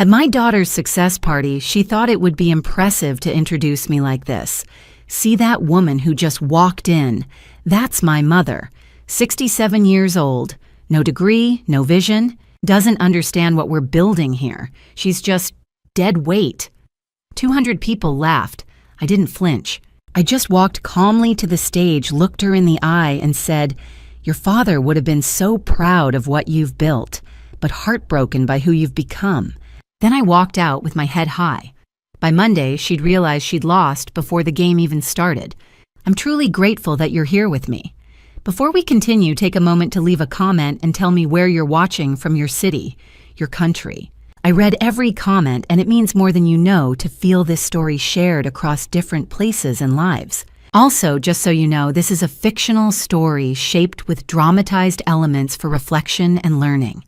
At my daughter's success party, she thought it would be impressive to introduce me like this. See that woman who just walked in? That's my mother. 67 years old. No degree, no vision. Doesn't understand what we're building here. She's just dead weight. 200 people laughed. I didn't flinch. I just walked calmly to the stage, looked her in the eye, and said, "Your father would have been so proud of what you've built, but heartbroken by who you've become." Then I walked out with my head high. By Monday, she'd realized she'd lost before the game even started. I'm truly grateful that you're here with me. Before we continue, take a moment to leave a comment and tell me where you're watching from, your city, your country. I read every comment, and it means more than you know to feel this story shared across different places and lives. Also, just so you know, this is a fictional story shaped with dramatized elements for reflection and learning.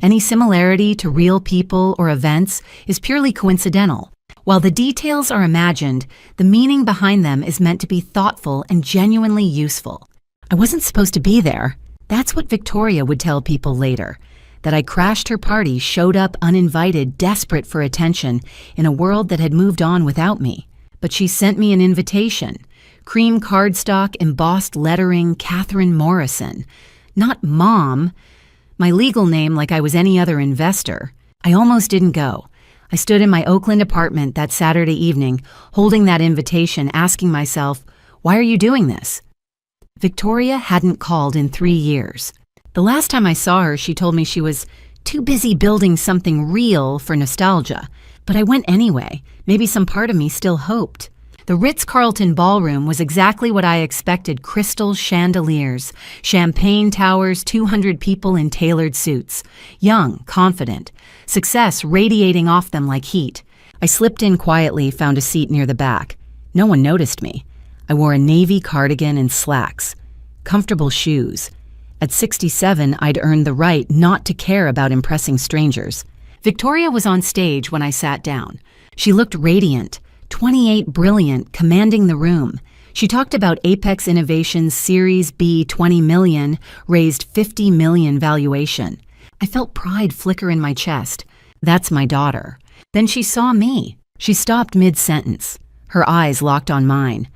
Any similarity to real people or events is purely coincidental. While the details are imagined, the meaning behind them is meant to be thoughtful and genuinely useful. I wasn't supposed to be there. That's what Victoria would tell people later. That I crashed her party, showed up uninvited, desperate for attention, in a world that had moved on without me. But she sent me an invitation. Cream cardstock, embossed lettering, Catherine Morrison. Not Mom. My legal name like I was any other investor. I almost didn't go. I stood in my Oakland apartment that Saturday evening, holding that invitation, asking myself, why are you doing this? Victoria hadn't called in 3 years. The last time I saw her, she told me she was too busy building something real for nostalgia. But I went anyway. Maybe some part of me still hoped. The Ritz-Carlton ballroom was exactly what I expected: crystal chandeliers, champagne towers, 200 people in tailored suits. Young, confident, success radiating off them like heat. I slipped in quietly, found a seat near the back. No one noticed me. I wore a navy cardigan and slacks. Comfortable shoes. At 67, I'd earned the right not to care about impressing strangers. Victoria was on stage when I sat down. She looked radiant. 28 brilliant, commanding the room. She talked about Apex Innovations Series B 20 million, raised 50 million valuation. I felt pride flicker in my chest. That's my daughter. Then she saw me. She stopped mid-sentence. Her eyes locked on mine.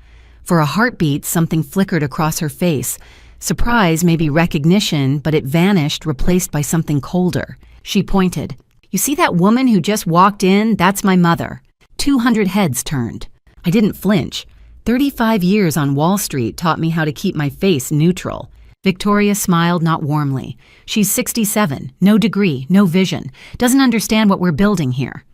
For a heartbeat, something flickered across her face. Surprise, maybe recognition, but it vanished, replaced by something colder. She pointed. You see that woman who just walked in? That's my mother. 200 heads turned. I didn't flinch. 35 years on Wall Street taught me how to keep my face neutral. Victoria smiled, not warmly. She's 67, no degree, no vision, doesn't understand what we're building here.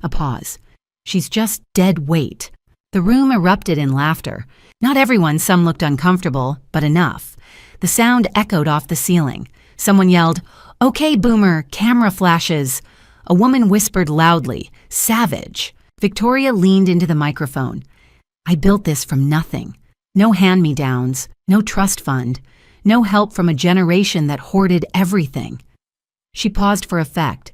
A pause. She's just dead weight. The room erupted in laughter. Not everyone, some looked uncomfortable, but enough. The sound echoed off the ceiling. Someone yelled, "Okay, boomer, camera flashes." A woman whispered loudly, "Savage." Victoria leaned into the microphone. I built this from nothing. No hand-me-downs, no trust fund, no help from a generation that hoarded everything. She paused for effect.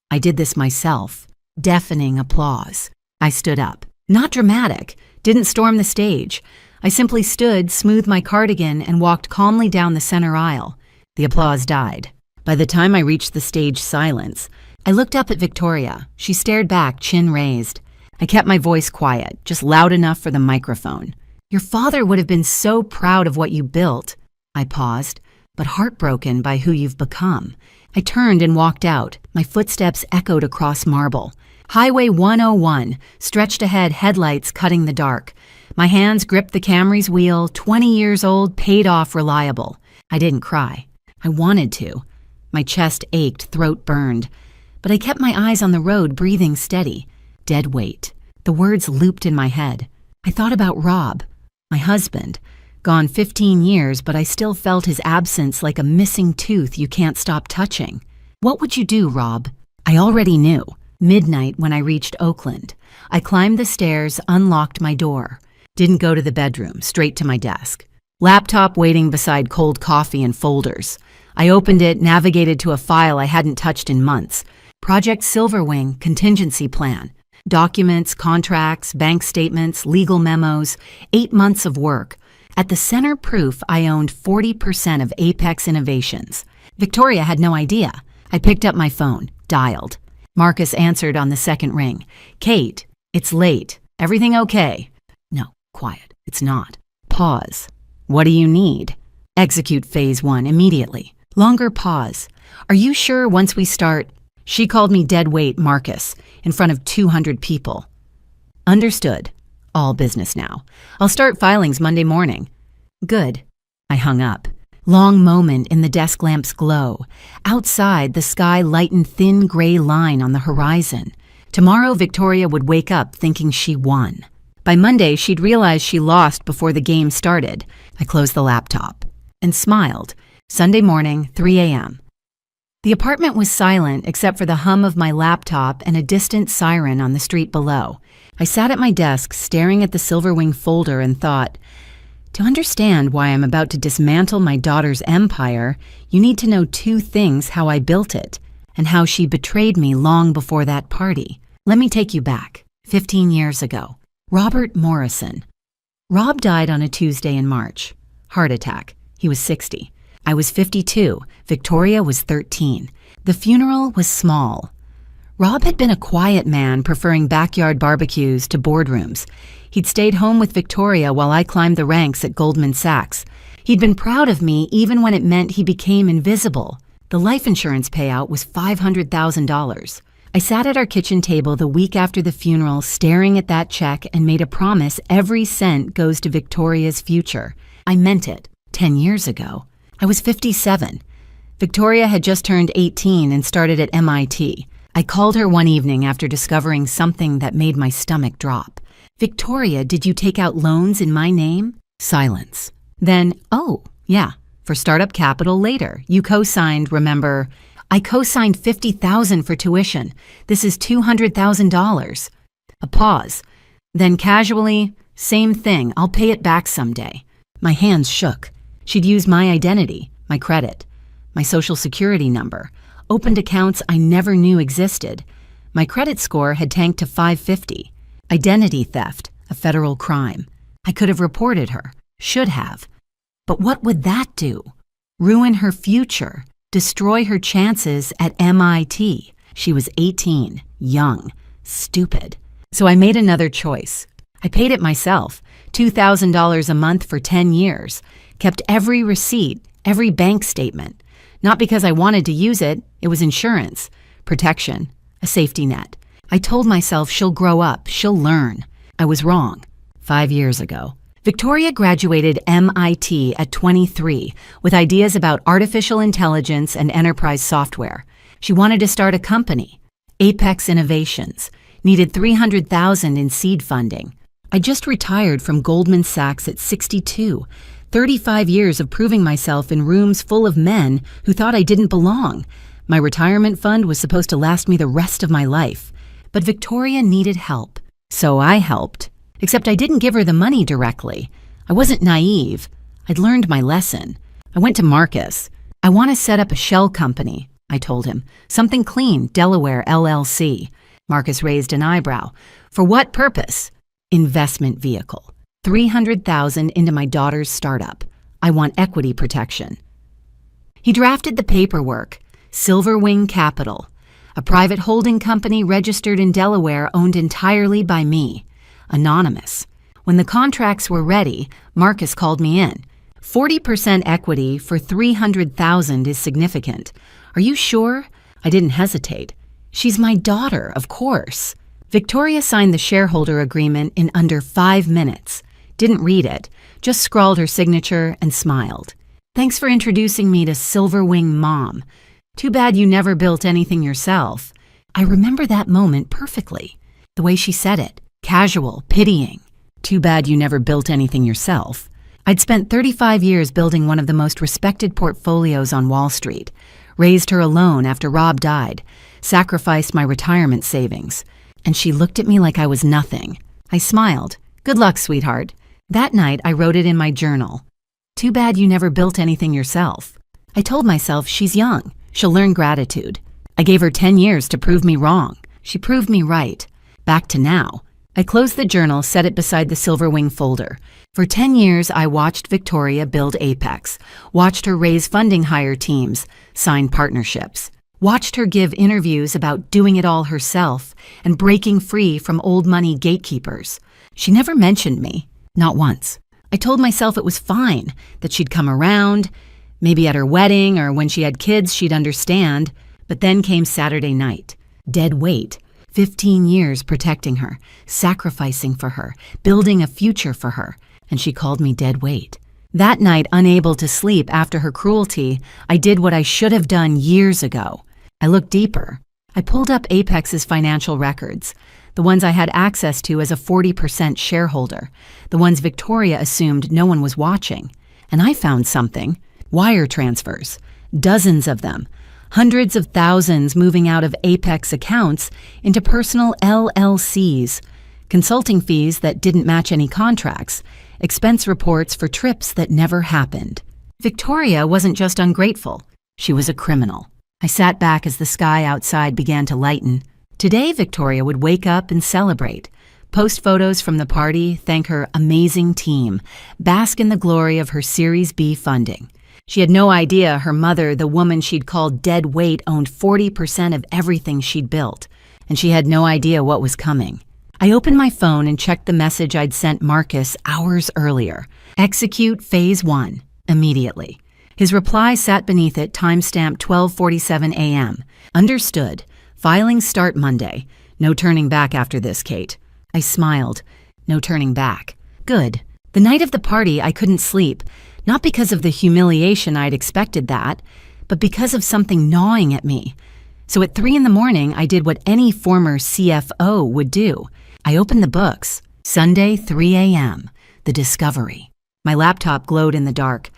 I did this myself. Deafening applause. I stood up. Not dramatic, didn't storm the stage. I simply stood, smoothed my cardigan, and walked calmly down the center aisle. The applause died. By the time I reached the stage silence, I looked up at Victoria. She stared back, chin raised. I kept my voice quiet, just loud enough for the microphone. Your father would have been so proud of what you built. I paused, but heartbroken by who you've become. I turned and walked out. My footsteps echoed across marble. Highway 101 stretched ahead, headlights cutting the dark. My hands gripped the Camry's wheel, 20 years old, paid off, reliable. I didn't cry. I wanted to. My chest ached, throat burned. But I kept my eyes on the road, breathing steady. Dead weight. The words looped in my head. I thought about Rob, my husband. Gone 15 years, but I still felt his absence like a missing tooth you can't stop touching. What would you do, Rob? I already knew. Midnight when I reached Oakland. I climbed the stairs, unlocked my door. Didn't go to the bedroom, straight to my desk. Laptop waiting beside cold coffee and folders. I opened it, navigated to a file I hadn't touched in months. Project Silverwing, contingency plan. Documents, contracts, bank statements, legal memos, 8 months of work. At the center, proof I owned 40% of Apex Innovations. Victoria had no idea. I picked up my phone, dialed. Marcus answered on the second ring. Kate, it's late. Everything okay? No, quiet. It's not. Pause. What do you need? Execute phase 1 immediately. Longer pause. Are you sure once we start? She called me dead weight Marcus in front of 200 people. Understood. All business now. I'll start filings Monday morning. Good. I hung up. Long moment in the desk lamp's glow. Outside, the sky lightened thin gray line on the horizon. Tomorrow, Victoria would wake up thinking she won. By Monday, she'd realize she lost before the game started. I closed the laptop and smiled. Sunday morning, 3 a.m. The apartment was silent except for the hum of my laptop and a distant siren on the street below. I sat at my desk staring at the Silverwing folder and thought, to understand why I'm about to dismantle my daughter's empire, you need to know 2 things: how I built it and how she betrayed me long before that party. Let me take you back, 15 years ago. Robert Morrison. Rob died on a Tuesday in March. Heart attack. He was 60. I was 52. Victoria was 13. The funeral was small. Rob had been a quiet man, preferring backyard barbecues to boardrooms. He'd stayed home with Victoria while I climbed the ranks at Goldman Sachs. He'd been proud of me even when it meant he became invisible. The life insurance payout was $500,000. I sat at our kitchen table the week after the funeral, staring at that check, and made a promise every cent goes to Victoria's future. I meant it. 10 years ago. I was 57. Victoria had just turned 18 and started at MIT. I called her one evening after discovering something that made my stomach drop. Victoria, did you take out loans in my name? Silence. Then, oh, yeah, for startup capital later. You co-signed, remember? I co-signed $50,000 for tuition. This is $200,000. A pause. Then casually, same thing, I'll pay it back someday. My hands shook. She'd used my identity, my credit, my social security number, opened accounts I never knew existed. My credit score had tanked to 550. Identity theft, a federal crime. I could have reported her, should have. But what would that do? Ruin her future, destroy her chances at MIT. She was 18, young, stupid. So I made another choice. I paid it myself, $2,000 a month for 10 years, kept every receipt, every bank statement. Not because I wanted to use it, it was insurance, protection, a safety net. I told myself she'll grow up, she'll learn. I was wrong. 5 years ago. Victoria graduated MIT at 23 with ideas about artificial intelligence and enterprise software. She wanted to start a company, Apex Innovations, needed $300,000 in seed funding. I just retired from Goldman Sachs at 62, 35 years of proving myself in rooms full of men who thought I didn't belong. My retirement fund was supposed to last me the rest of my life. But Victoria needed help, so I helped. Except I didn't give her the money directly. I wasn't naive. I'd learned my lesson. I went to Marcus. I want to set up a shell company, I told him. Something clean, Delaware LLC. Marcus raised an eyebrow. For what purpose? Investment vehicle. $300,000 into my daughter's startup. I want equity protection. He drafted the paperwork. Silverwing Capital, a private holding company registered in Delaware owned entirely by me. Anonymous. When the contracts were ready, Marcus called me in. 40% equity for $300,000 is significant. Are you sure? I didn't hesitate. She's my daughter, of course. Victoria signed the shareholder agreement in under 5 minutes. Didn't read it, just scrawled her signature and smiled. Thanks for introducing me to Silverwing Mom. Too bad you never built anything yourself. I remember that moment perfectly. The way she said it, casual, pitying. Too bad you never built anything yourself. I'd spent 35 years building one of the most respected portfolios on Wall Street, raised her alone after Rob died, sacrificed my retirement savings. And she looked at me like I was nothing. I smiled. Good luck, sweetheart. That night, I wrote it in my journal. Too bad you never built anything yourself. I told myself she's young. She'll learn gratitude. I gave her 10 years to prove me wrong. She proved me right. Back to now. I closed the journal, set it beside the Silverwing folder. For 10 years, I watched Victoria build Apex, watched her raise funding, hire teams, sign partnerships. Watched her give interviews about doing it all herself and breaking free from old money gatekeepers. She never mentioned me, not once. I told myself it was fine, that she'd come around, maybe at her wedding or when she had kids she'd understand. But then came Saturday night. Dead weight. 15 years protecting her, sacrificing for her, building a future for her, and she called me dead weight. That night, unable to sleep after her cruelty, I did what I should have done years ago. I looked deeper. I pulled up Apex's financial records, the ones I had access to as a 40% shareholder, the ones Victoria assumed no one was watching. And I found something. Wire transfers. Dozens of them. Hundreds of thousands moving out of Apex accounts into personal LLCs, consulting fees that didn't match any contracts, expense reports for trips that never happened. Victoria wasn't just ungrateful, she was a criminal. I sat back as the sky outside began to lighten. Today, Victoria would wake up and celebrate, post photos from the party, thank her amazing team, bask in the glory of her Series B funding. She had no idea her mother, the woman she'd called dead weight, owned 40% of everything she'd built, and she had no idea what was coming. I opened my phone and checked the message I'd sent Marcus hours earlier. Execute Phase 1, immediately. His reply sat beneath it, timestamped 12:47 a.m. Understood. Filings start Monday. No turning back after this, Kate. I smiled. No turning back. Good. The night of the party, I couldn't sleep. Not because of the humiliation I'd expected that, but because of something gnawing at me. So at 3 a.m, I did what any former CFO would do. I opened the books. Sunday, 3 a.m. The Discovery. My laptop glowed in the dark.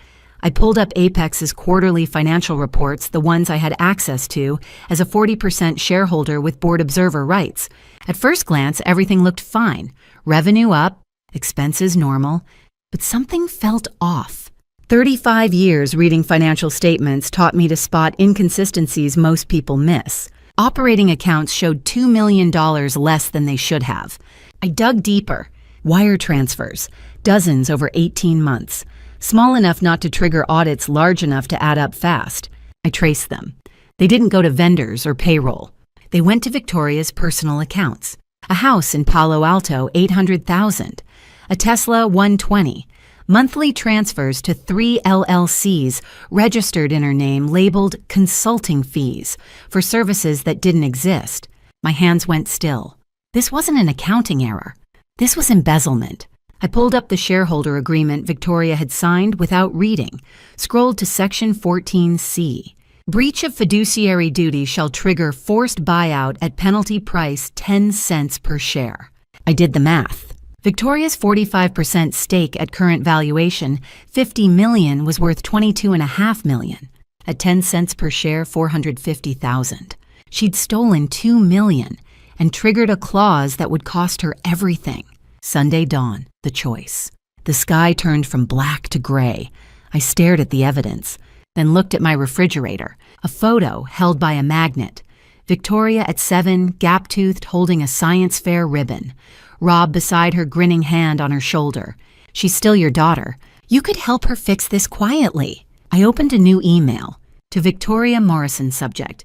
I pulled up Apex's quarterly financial reports, the ones I had access to as a 40% shareholder with board observer rights. At first glance, everything looked fine. Revenue up, expenses normal, but something felt off. 35 years reading financial statements taught me to spot inconsistencies most people miss. Operating accounts showed $2 million less than they should have. I dug deeper. Wire transfers, dozens over 18 months. Small enough not to trigger audits, large enough to add up fast. I traced them. They didn't go to vendors or payroll. They went to Victoria's personal accounts. A house in Palo Alto, $800,000. A Tesla, $120,000. Monthly transfers to 3 LLCs registered in her name labeled consulting fees for services that didn't exist. My hands went still. This wasn't an accounting error. This was embezzlement. I pulled up the shareholder agreement Victoria had signed without reading, scrolled to Section 14C. Breach of fiduciary duty shall trigger forced buyout at penalty price 10 cents per share. I did the math. Victoria's 45% stake at current valuation, $50 million, was worth $22.5 million. At 10 cents per share, $450,000. She'd stolen $2 million and triggered a clause that would cost her everything. Sunday dawn, the choice. The sky turned from black to gray. I stared at the evidence, then looked at my refrigerator, a photo held by a magnet. Victoria at 7, gap-toothed, holding a science fair ribbon. Rob beside her, grinning hand on her shoulder. She's still your daughter. You could help her fix this quietly. I opened a new email. To Victoria Morrison, subject.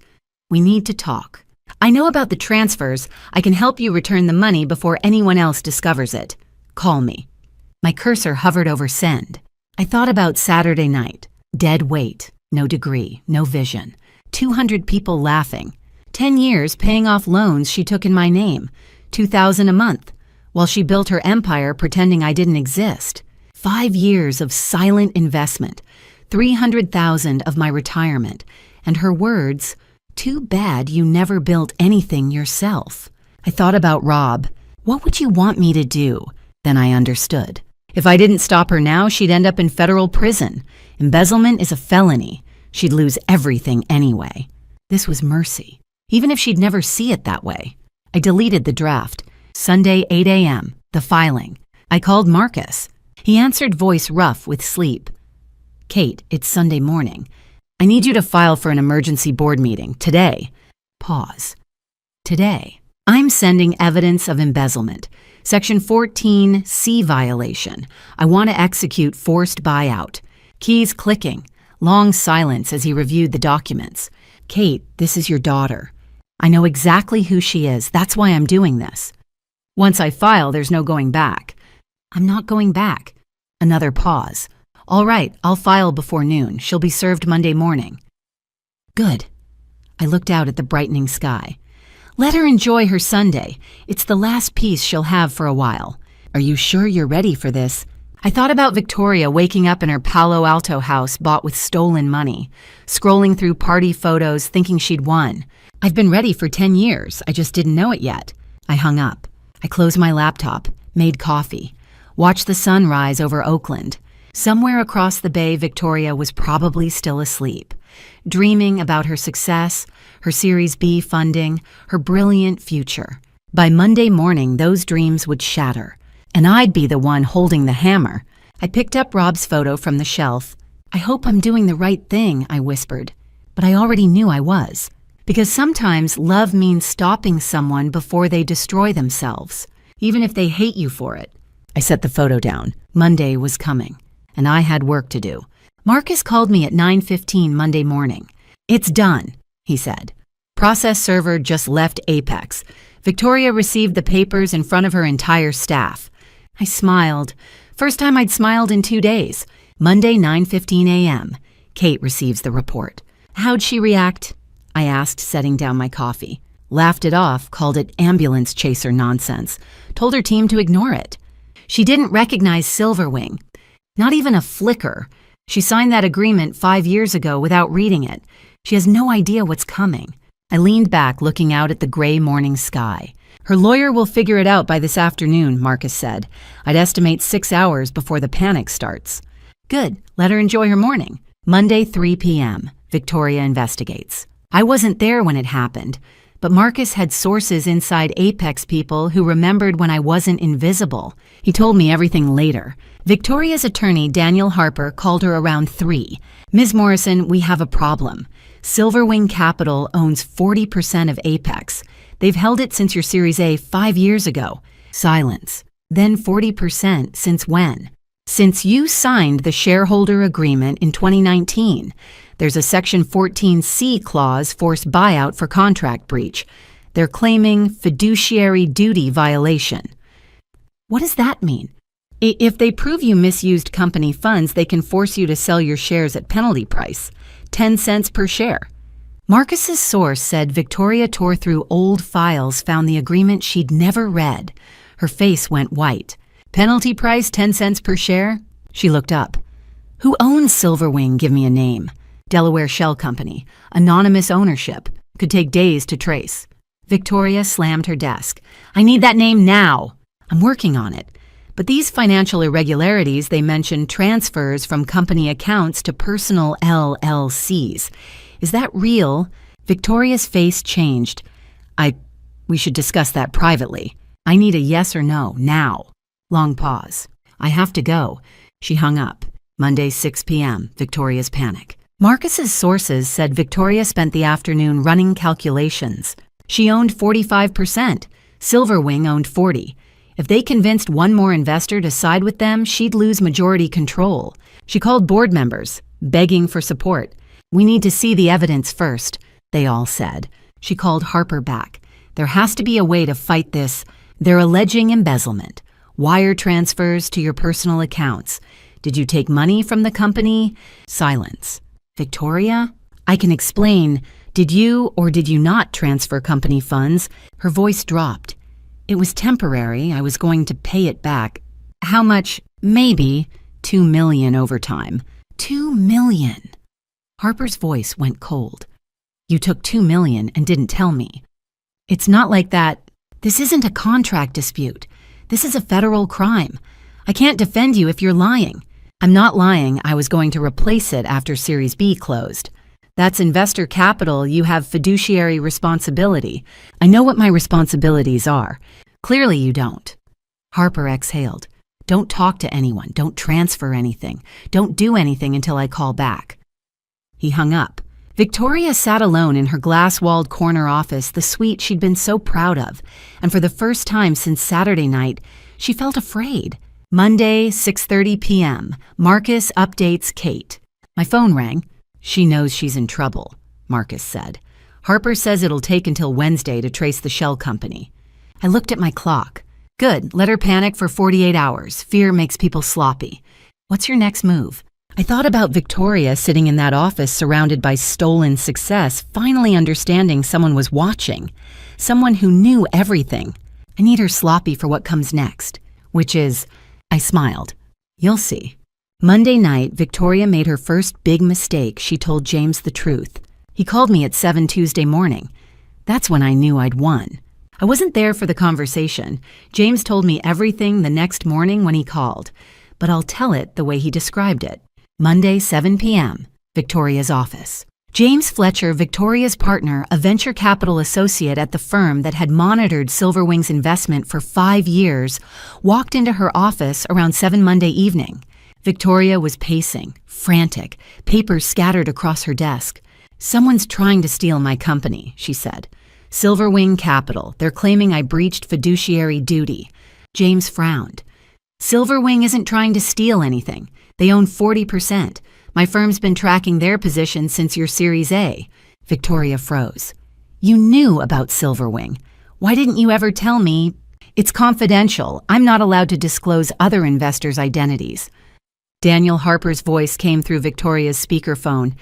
We need to talk. I know about the transfers. I can help you return the money before anyone else discovers it. Call me. My cursor hovered over send. I thought about Saturday night. Dead weight. No degree. No vision. 200 people laughing. 10 years paying off loans she took in my name. $2,000 a month. While she built her empire pretending I didn't exist. 5 years of silent investment. $300,000 of my retirement. And her words, too bad you never built anything yourself. I thought about Rob. What would you want me to do? Then I understood. If I didn't stop her now, she'd end up in federal prison. Embezzlement is a felony. She'd lose everything anyway. This was mercy. Even if she'd never see it that way. I deleted the draft. Sunday, 8 a.m., the filing. I called Marcus. He answered, voice rough with sleep. Kate, it's Sunday morning. I need you to file for an emergency board meeting today. Pause. Today. I'm sending evidence of embezzlement. Section 14C violation. I want to execute forced buyout. Keys clicking. Long silence as he reviewed the documents. Kate, this is your daughter. I know exactly who she is. That's why I'm doing this. Once I file, there's no going back. I'm not going back. Another pause. All right, I'll file before noon. She'll be served Monday morning. Good. I looked out at the brightening sky. Let her enjoy her Sunday. It's the last peace she'll have for a while. Are you sure you're ready for this? I thought about Victoria waking up in her Palo Alto house bought with stolen money, scrolling through party photos thinking she'd won. I've been ready for 10 years. I just didn't know it yet. I hung up. I closed my laptop, made coffee, watched the sun rise over Oakland. Somewhere across the bay, Victoria was probably still asleep, dreaming about her success, her Series B funding, her brilliant future. By Monday morning, those dreams would shatter, and I'd be the one holding the hammer. I picked up Rob's photo from the shelf. I hope I'm doing the right thing, I whispered, but I already knew I was. Because sometimes love means stopping someone before they destroy themselves, even if they hate you for it. I set the photo down. Monday was coming, and I had work to do. Marcus called me at 9:15 Monday morning. It's done, he said. Process server just left Apex. Victoria received the papers in front of her entire staff. I smiled. First time I'd smiled in 2 days. Monday, 9:15 a.m. Kate receives the report. How'd she react? I asked, setting down my coffee. Laughed it off, called it ambulance chaser nonsense. Told her team to ignore it. She didn't recognize Silverwing. Not even a flicker. She signed that agreement 5 years ago without reading it. She has no idea what's coming. I leaned back, looking out at the gray morning sky. Her lawyer will figure it out by this afternoon, Marcus said. I'd estimate 6 hours before the panic starts. Good. Let her enjoy her morning. Monday, 3 p.m. Victoria investigates. I wasn't there when it happened, but Marcus had sources inside Apex people who remembered when I wasn't invisible. He told me everything later. Victoria's attorney, Daniel Harper, called her around 3. Ms. Morrison, we have a problem. Silverwing Capital owns 40% of Apex. They've held it since your Series A 5 years ago. Silence. Then 40% since when? Since you signed the shareholder agreement in 2019. There's a Section 14C clause, forced buyout for contract breach. They're claiming fiduciary duty violation. What does that mean? If they prove you misused company funds, they can force you to sell your shares at penalty price, 10 cents per share. Marcus's source said Victoria tore through old files, found the agreement she'd never read. Her face went white. Penalty price, 10 cents per share? She looked up. Who owns Silverwing? Give me a name. Delaware Shell Company. Anonymous ownership. Could take days to trace. Victoria slammed her desk. I need that name now. I'm working on it. But these financial irregularities, they mention transfers from company accounts to personal LLCs. Is that real? Victoria's face changed. We should discuss that privately. I need a yes or no, now. Long pause. I have to go. She hung up. Monday, 6 p.m. Victoria's panic. Marcus's sources said Victoria spent the afternoon running calculations. She owned 45%. Silverwing owned 40%. If they convinced one more investor to side with them, she'd lose majority control. She called board members, begging for support. We need to see the evidence first, they all said. She called Harper back. There has to be a way to fight this. They're alleging embezzlement. Wire transfers to your personal accounts. Did you take money from the company? Silence. Victoria? I can explain. Did you or did you not transfer company funds? Her voice dropped. It was temporary. I was going to pay it back. How much? Maybe $2 million over time. $2 million. Harper's voice went cold. You took $2 million and didn't tell me. It's not like that. This isn't a contract dispute. This is a federal crime. I can't defend you if you're lying. I'm not lying. I was going to replace it after Series B closed. That's investor capital. You have fiduciary responsibility. I know what my responsibilities are. Clearly you don't. Harper exhaled. Don't talk to anyone. Don't transfer anything. Don't do anything until I call back. He hung up. Victoria sat alone in her glass-walled corner office, the suite she'd been so proud of, and for the first time since Saturday night, she felt afraid. Monday, 6:30 p.m. Marcus updates Kate. My phone rang. She knows she's in trouble. Marcus said. Harper says it'll take until Wednesday to trace the shell company. I looked at my clock. Good, let her panic for 48 hours. Fear makes people sloppy. What's your next move? I thought about Victoria sitting in that office surrounded by stolen success, finally understanding someone was watching. Someone who knew everything. I need her sloppy for what comes next. Which is, I smiled. You'll see. Monday night, Victoria made her first big mistake. She told James the truth. He called me at 7 Tuesday morning. That's when I knew I'd won. I wasn't there for the conversation. James told me everything the next morning when he called, but I'll tell it the way he described it. Monday, 7 p.m., Victoria's office. James Fletcher, Victoria's partner, a venture capital associate at the firm that had monitored Silverwing's investment for 5 years, walked into her office around 7 Monday evening. Victoria was pacing, frantic, papers scattered across her desk. Someone's trying to steal my company, she said. Silverwing Capital. They're claiming I breached fiduciary duty. James frowned. Silverwing isn't trying to steal anything. They own 40%. My firm's been tracking their position since your Series A. Victoria froze. You knew about Silverwing. Why didn't you ever tell me? It's confidential. I'm not allowed to disclose other investors' identities. Daniel Harper's voice came through Victoria's speakerphone.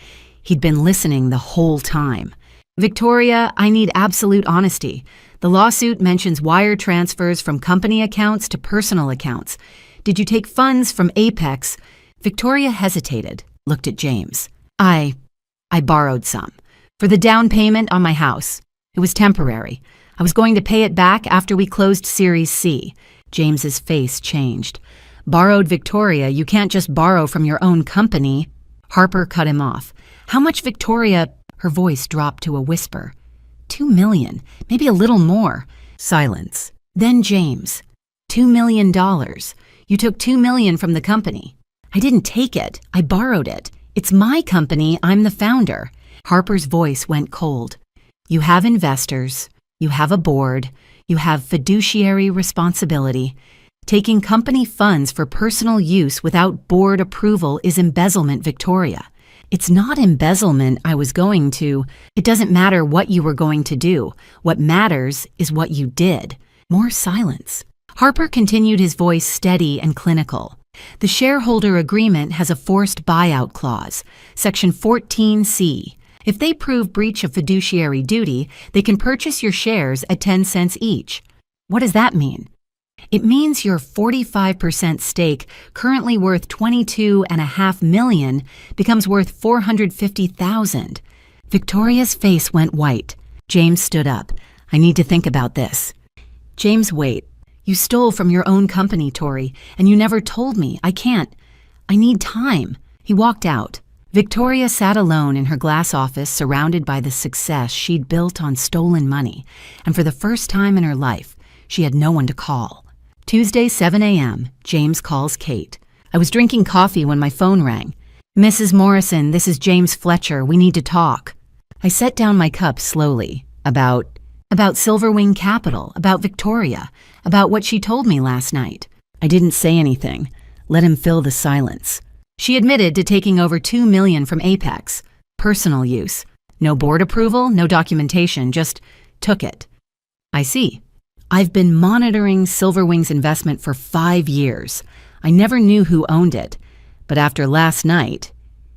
He'd been listening the whole time. Victoria, I need absolute honesty. The lawsuit mentions wire transfers from company accounts to personal accounts. Did you take funds from Apex? Victoria hesitated, looked at James. I borrowed some. For the down payment on my house. It was temporary. I was going to pay it back after we closed Series C. James's face changed. Borrowed Victoria, you can't just borrow from your own company. Harper cut him off. How much, Victoria? Her voice dropped to a whisper. $2 million, maybe a little more. Silence. Then James. $2 million. You took $2 million from the company. I didn't take it. I borrowed it. It's my company. I'm the founder. Harper's voice went cold. You have investors. You have a board. You have fiduciary responsibility. Taking company funds for personal use without board approval is embezzlement, Victoria. It's not embezzlement I was going to. It doesn't matter what you were going to do. What matters is what you did. More silence. Harper continued, his voice steady and clinical. The shareholder agreement has a forced buyout clause, Section 14C. If they prove breach of fiduciary duty, they can purchase your shares at 10 cents each. What does that mean? It means your 45% stake, currently worth $22.5 million, becomes worth $450,000. Victoria's face went white. James stood up. I need to think about this. James, wait. You stole from your own company, Tori, and you never told me. I can't. I need time. He walked out. Victoria sat alone in her glass office, surrounded by the success she'd built on stolen money, and for the first time in her life, she had no one to call. Tuesday, 7 a.m., James calls Kate. I was drinking coffee when my phone rang. Mrs. Morrison, this is James Fletcher. We need to talk. I set down my cup slowly. About Silverwing Capital, about Victoria, about what she told me last night. I didn't say anything. Let him fill the silence. She admitted to taking over $2 million from Apex. Personal use. No board approval, no documentation, just took it. I see. I've been monitoring Silverwing's investment for 5 years. I never knew who owned it. But after last night,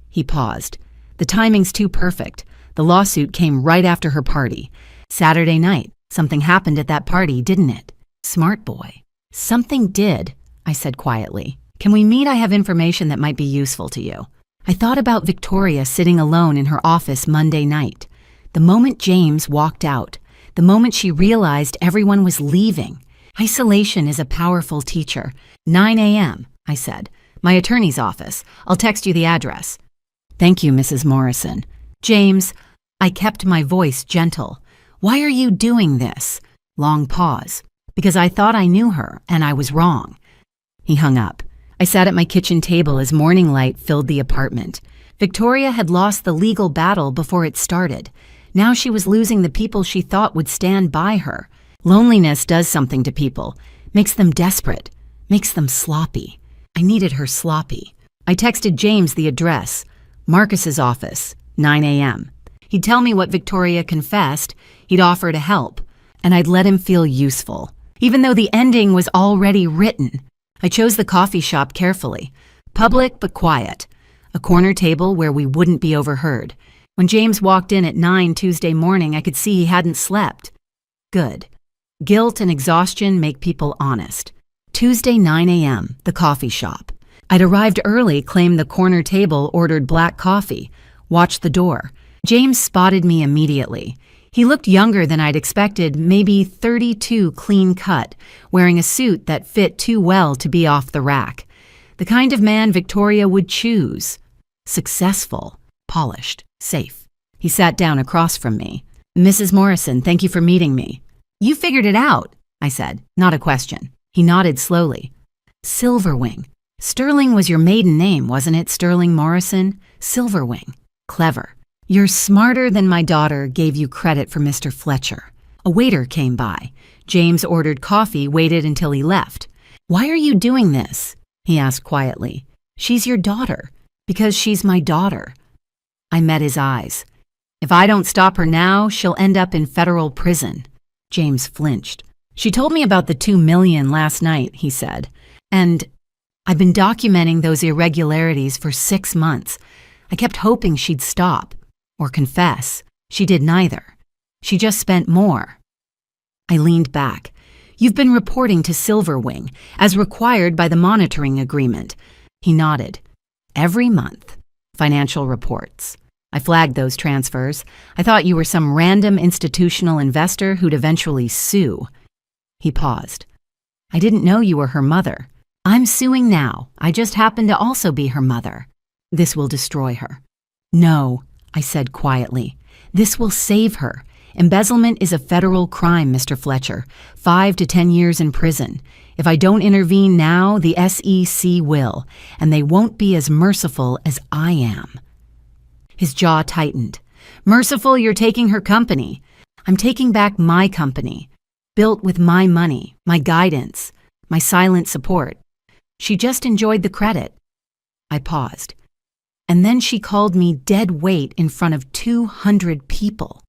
he paused. The timing's too perfect. The lawsuit came right after her party. Saturday night. Something happened at that party, didn't it? Smart boy. Something did, I said quietly. Can we meet? I have information that might be useful to you. I thought about Victoria sitting alone in her office Monday night. The moment James walked out. The moment she realized everyone was leaving. Isolation is a powerful teacher. 9 a.m., I said. My attorney's office. I'll text you the address. Thank you, Mrs. Morrison. James, I kept my voice gentle. Why are you doing this? Long pause. Because I thought I knew her, and I was wrong. He hung up. I sat at my kitchen table as morning light filled the apartment. Victoria had lost the legal battle before it started. Now she was losing the people she thought would stand by her. Loneliness does something to people. Makes them desperate. Makes them sloppy. I needed her sloppy. I texted James the address. Marcus's office, 9 a.m. He'd tell me what Victoria confessed, he'd offer to help, and I'd let him feel useful, even though the ending was already written. I chose the coffee shop carefully, public but quiet, a corner table where we wouldn't be overheard. When James walked in at 9 Tuesday morning, I could see he hadn't slept. Good. Guilt and exhaustion make people honest. Tuesday, 9 a.m., the coffee shop. I'd arrived early, claimed the corner table, ordered black coffee, watched the door. James spotted me immediately. He looked younger than I'd expected, maybe 32, clean cut, wearing a suit that fit too well to be off the rack. The kind of man Victoria would choose. Successful, polished, safe. He sat down across from me. "Mrs. Morrison, thank you for meeting me." "You figured it out," I said, not a question. He nodded slowly. "Silverwing. Sterling was your maiden name, wasn't it, Sterling Morrison? Silverwing. Clever. You're smarter than my daughter gave you credit for Mr. Fletcher." A waiter came by. James ordered coffee, waited until he left. "Why are you doing this?" he asked quietly. "She's your daughter." "Because she's my daughter." I met his eyes. "If I don't stop her now, she'll end up in federal prison." James flinched. "She told me about the $2 million last night," he said. "And I've been documenting those irregularities for 6 months. I kept hoping she'd stop or confess. She did neither. She just spent more." I leaned back. "You've been reporting to Silverwing, as required by the monitoring agreement." He nodded. "Every month. Financial reports. I flagged those transfers. I thought you were some random institutional investor who'd eventually sue." He paused. "I didn't know you were her mother." "I'm suing now. I just happen to also be her mother." "This will destroy her." "No," I said quietly. "This will save her. Embezzlement is a federal crime, Mr. Fletcher. 5 to 10 years in prison. If I don't intervene now, the SEC will, and they won't be as merciful as I am." His jaw tightened. "Merciful, you're taking her company. I'm taking back my company, built with my money, my guidance, my silent support. She just enjoyed the credit." I paused. "And then she called me dead weight in front of 200 people."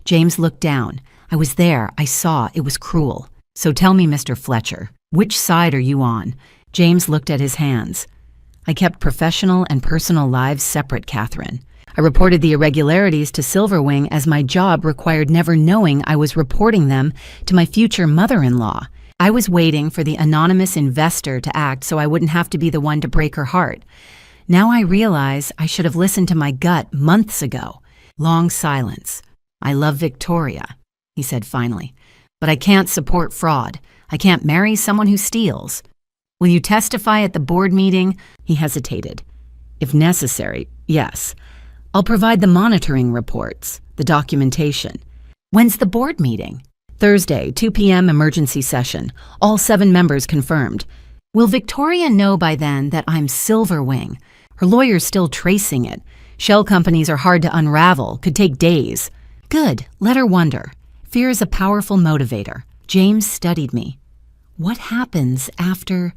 James looked down. I was there. I saw. It was cruel. "So tell me, Mr. Fletcher, which side are you on?" James looked at his hands. "I kept professional and personal lives separate, Catherine. I reported the irregularities to Silverwing as my job required, never knowing I was reporting them to my future mother-in-law. I was waiting for the anonymous investor to act so I wouldn't have to be the one to break her heart. Now I realize I should have listened to my gut months ago." Long silence. "I love Victoria," he said finally, "but I can't support fraud. I can't marry someone who steals. Will you testify at the board meeting?" He hesitated. "If necessary, yes. I'll provide the monitoring reports, the documentation." "When's the board meeting?" "Thursday, 2 p.m. emergency session. All 7 members confirmed." "Will Victoria know by then that I'm Silverwing?" "Her lawyer's still tracing it. Shell companies are hard to unravel, could take days." "Good, let her wonder. Fear is a powerful motivator." James studied me. "What happens after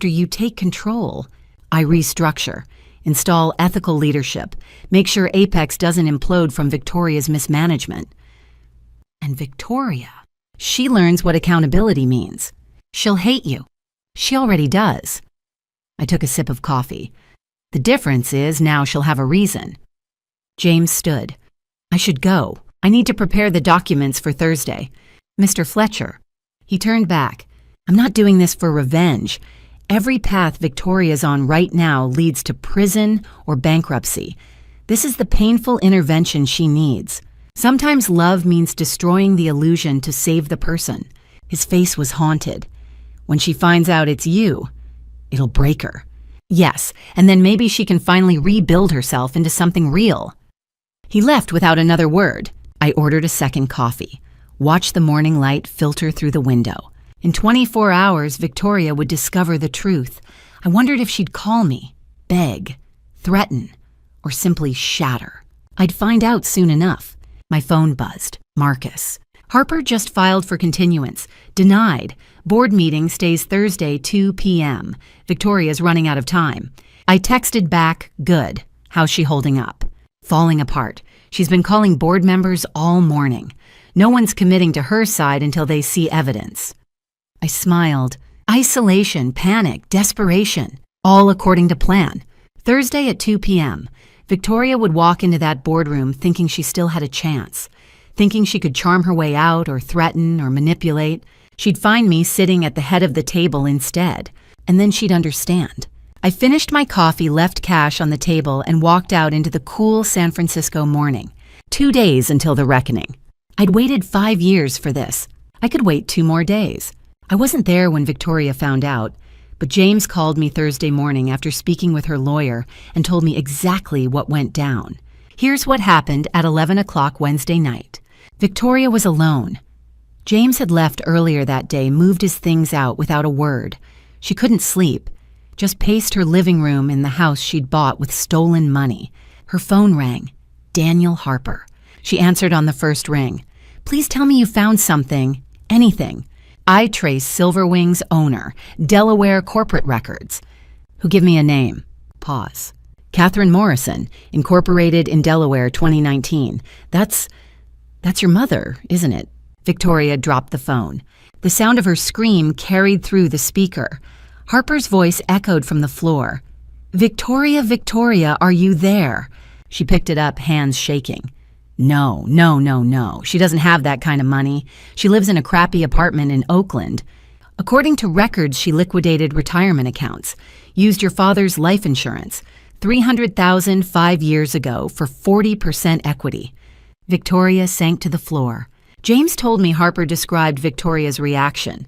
you take control?" "I restructure, install ethical leadership, make sure Apex doesn't implode from Victoria's mismanagement." "And Victoria, she learns what accountability means. She'll hate you. She already does." I took a sip of coffee. "The difference is now she'll have a reason." James stood. "I should go. I need to prepare the documents for Thursday." "Mr. Fletcher." He turned back. "I'm not doing this for revenge. Every path Victoria's on right now leads to prison or bankruptcy. This is the painful intervention she needs. Sometimes love means destroying the illusion to save the person." His face was haunted. "When she finds out it's you, it'll break her." "Yes, and then maybe she can finally rebuild herself into something real." He left without another word. I ordered a second coffee. Watched the morning light filter through the window. In 24 hours, Victoria would discover the truth. I wondered if she'd call me, beg, threaten, or simply shatter. I'd find out soon enough. My phone buzzed. Marcus. "Harper just filed for continuance. Denied. Board meeting stays Thursday, 2 p.m. Victoria's running out of time." I texted back, "Good. How's she holding up?" "Falling apart. She's been calling board members all morning. No one's committing to her side until they see evidence. I smiled. Isolation, panic, desperation, all according to plan. Thursday at 2 p.m., Victoria would walk into that boardroom thinking she still had a chance, thinking she could charm her way out or threaten or manipulate. She'd find me sitting at the head of the table instead, and then she'd understand. I finished my coffee, left cash on the table, and walked out into the cool San Francisco morning. 2 days until the reckoning. I'd waited 5 years for this. I could wait 2 more days. I wasn't there when Victoria found out, but James called me Thursday morning after speaking with her lawyer and told me exactly what went down. Here's what happened at 11 o'clock Wednesday night. Victoria was alone. James had left earlier that day, moved his things out without a word. She couldn't sleep, just paced her living room in the house she'd bought with stolen money. Her phone rang. Daniel Harper. She answered on the first ring. Please tell me you found something, anything. I trace Silverwing's owner, Delaware Corporate Records. Who give me a name? Pause. Catherine Morrison, incorporated in Delaware 2019. That's your mother, isn't it? Victoria dropped the phone. The sound of her scream carried through the speaker. Harper's voice echoed from the floor. Victoria, Victoria, are you there? She picked it up, hands shaking. No. She doesn't have that kind of money. She lives in a crappy apartment in Oakland. According to records, she liquidated retirement accounts, used your father's life insurance, $300,000 5 years ago for 40% equity. Victoria sank to the floor. James told me Harper described Victoria's reaction.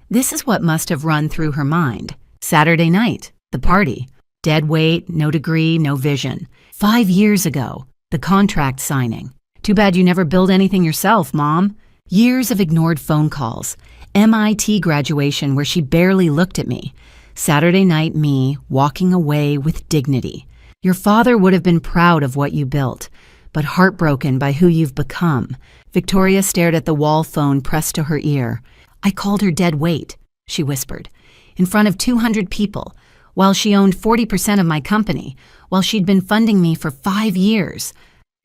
This is what must have run through her mind. Saturday night, the party. Dead weight, no degree, no vision. 5 years ago, the contract signing. Too bad you never build anything yourself, Mom. Years of ignored phone calls. MIT graduation where she barely looked at me. Saturday night me walking away with dignity. Your father would have been proud of what you built, but heartbroken by who you've become. Victoria stared at the wall phone pressed to her ear. I called her dead weight, she whispered, in front of 200 people, while she owned 40% of my company, while she'd been funding me for 5 years.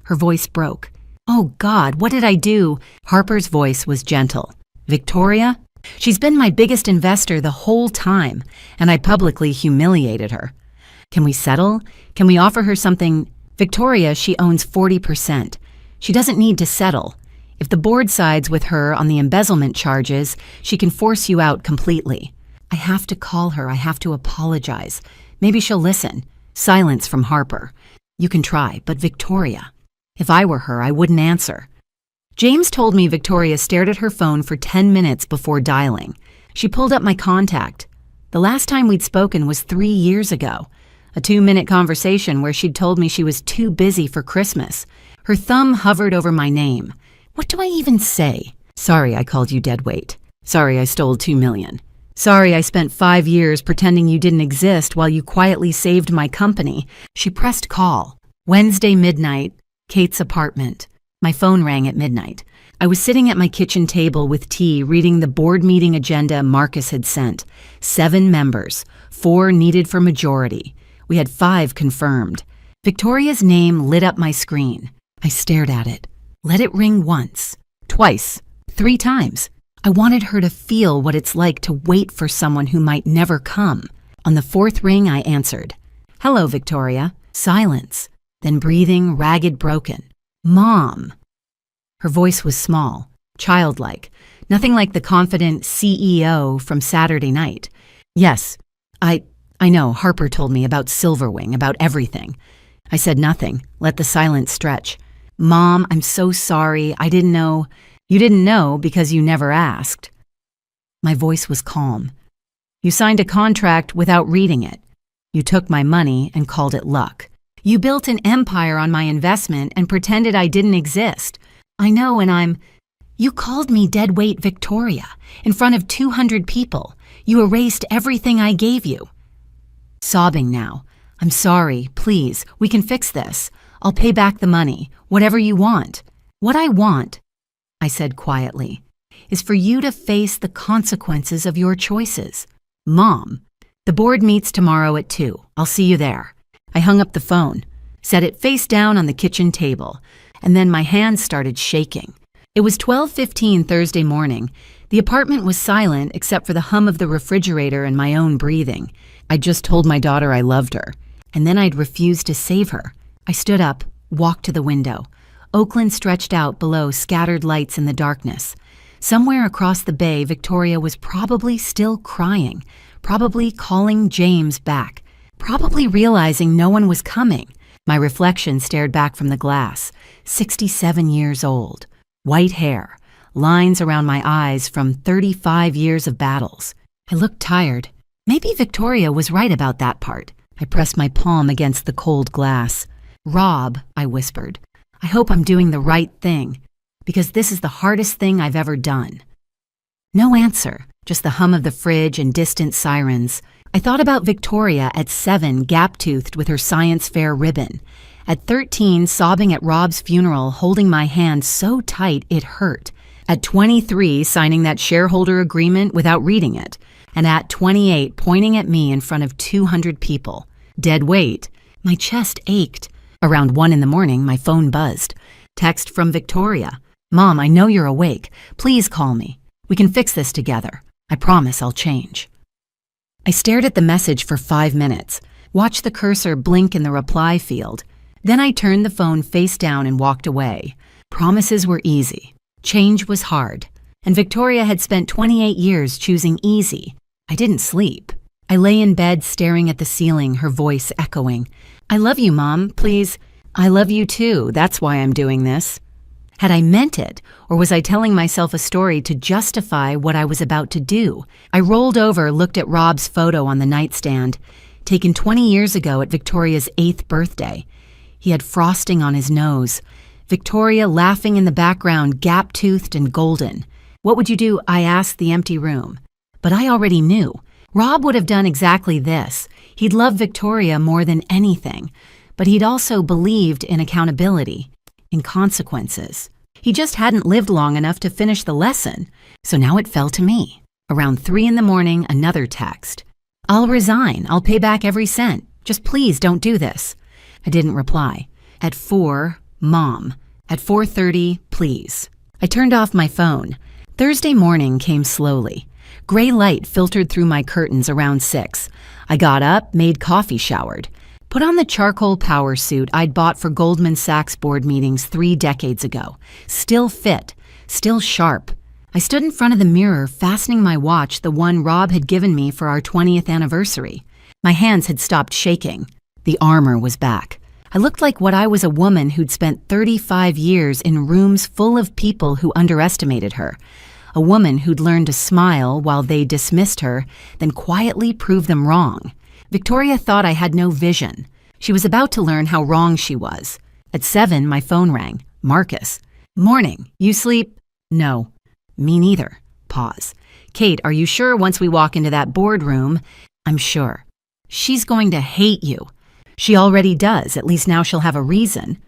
Her voice broke. Oh God, what did I do? Harper's voice was gentle. Victoria? She's been my biggest investor the whole time, and I publicly humiliated her. Can we settle? Can we offer her something? Victoria, she owns 40%. She doesn't need to settle. If the board sides with her on the embezzlement charges, she can force you out completely. I have to call her. I have to apologize. Maybe she'll listen. Silence from Harper. You can try, but Victoria. If I were her, I wouldn't answer. James told me Victoria stared at her phone for 10 minutes before dialing. She pulled up my contact. The last time we'd spoken was 3 years ago. A 2-minute conversation where she'd told me she was too busy for Christmas. Her thumb hovered over my name. What do I even say? Sorry I called you dead weight. Sorry I stole $2 million. Sorry I spent 5 years pretending you didn't exist while you quietly saved my company. She pressed call. Wednesday midnight, Kate's apartment. My phone rang at midnight. I was sitting at my kitchen table with tea reading the board meeting agenda Marcus had sent. 7 members, 4 needed for majority. We had 5 confirmed. Victoria's name lit up my screen. I stared at it. Let it ring once, twice, 3 times. I wanted her to feel what it's like to wait for someone who might never come. On the 4th ring, I answered. Hello, Victoria. Silence. Then breathing, ragged, broken. Mom. Her voice was small, childlike, nothing like the confident CEO from Saturday night. Yes, I know, Harper told me about Silverwing, about everything. I said nothing, let the silence stretch. Mom, I'm so sorry. I didn't know. You didn't know because you never asked. My voice was calm. You signed a contract without reading it. You took my money and called it luck. You built an empire on my investment and pretended I didn't exist. I know, and You called me dead weight Victoria in front of 200 people. You erased everything I gave you. Sobbing now. I'm sorry, please, we can fix this. I'll pay back the money, whatever you want. What I want, I said quietly, is for you to face the consequences of your choices. Mom, the board meets tomorrow at 2. I'll see you there. I hung up the phone, set it face down on the kitchen table. and then my hands started shaking. It was 12:15 Thursday morning. The apartment was silent except for the hum of the refrigerator and my own breathing. I'd just told my daughter I loved her, and then I'd refused to save her. I stood up, walked to the window. Oakland stretched out below, scattered lights in the darkness. Somewhere across the bay, Victoria was probably still crying, probably calling James back, probably realizing no one was coming. My reflection stared back from the glass. 67 years old. White hair. Lines around my eyes from 35 years of battles. I looked tired. Maybe Victoria was right about that part. I pressed my palm against the cold glass. "Rob," I whispered, "I hope I'm doing the right thing, because this is the hardest thing I've ever done." No answer, just the hum of the fridge and distant sirens. I thought about Victoria at 7, gap-toothed with her science fair ribbon. At 13, sobbing at Rob's funeral, holding my hand so tight it hurt. At 23, signing that shareholder agreement without reading it. And at 28, pointing at me in front of 200 people. Dead weight. My chest ached. Around 1 in the morning, my phone buzzed. Text from Victoria. "Mom, I know you're awake. Please call me. We can fix this together. I promise I'll change." I stared at the message for 5 minutes, watched the cursor blink in the reply field. Then I turned the phone face down and walked away. Promises were easy. Change was hard. And Victoria had spent 28 years choosing easy. I didn't sleep. I lay in bed staring at the ceiling, her voice echoing. "I love you, Mom. Please." "I love you too. That's why I'm doing this." Had I meant it, or was I telling myself a story to justify what I was about to do? I rolled over, looked at Rob's photo on the nightstand, taken 20 years ago at Victoria's 8th birthday. He had frosting on his nose. Victoria laughing in the background, gap-toothed and golden. "What would you do?" I asked the empty room. But I already knew. Rob would have done exactly this. He'd loved Victoria more than anything, but he'd also believed in accountability, in consequences. He just hadn't lived long enough to finish the lesson, so now it fell to me. Around 3 in the morning, another text. "I'll resign. I'll pay back every cent. Just please don't do this." I didn't reply. At 4, "Mom." At 4:30, "Please." I turned off my phone. Thursday morning came slowly. Gray light filtered through my curtains around 6. I got up, made coffee, showered. Put on the charcoal power suit I'd bought for Goldman Sachs board meetings 3 decades ago. Still fit, still sharp. I stood in front of the mirror, fastening my watch, the one Rob had given me for our 20th anniversary. My hands had stopped shaking. The armor was back. I looked like what I was, a woman who'd spent 35 years in rooms full of people who underestimated her. A woman who'd learned to smile while they dismissed her, then quietly prove them wrong. Victoria thought I had no vision. She was about to learn how wrong she was. At 7, my phone rang. "Marcus." "Morning. You sleep?" "No." "Me neither." Pause. "Kate, are you sure once we walk into that boardroom?" "I'm sure." "She's going to hate you." "She already does. At least now she'll have a reason."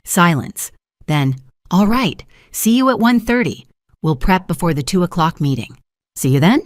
Silence. Then, "All right. See you at 1:30. We'll prep before the 2 o'clock meeting." "See you then?"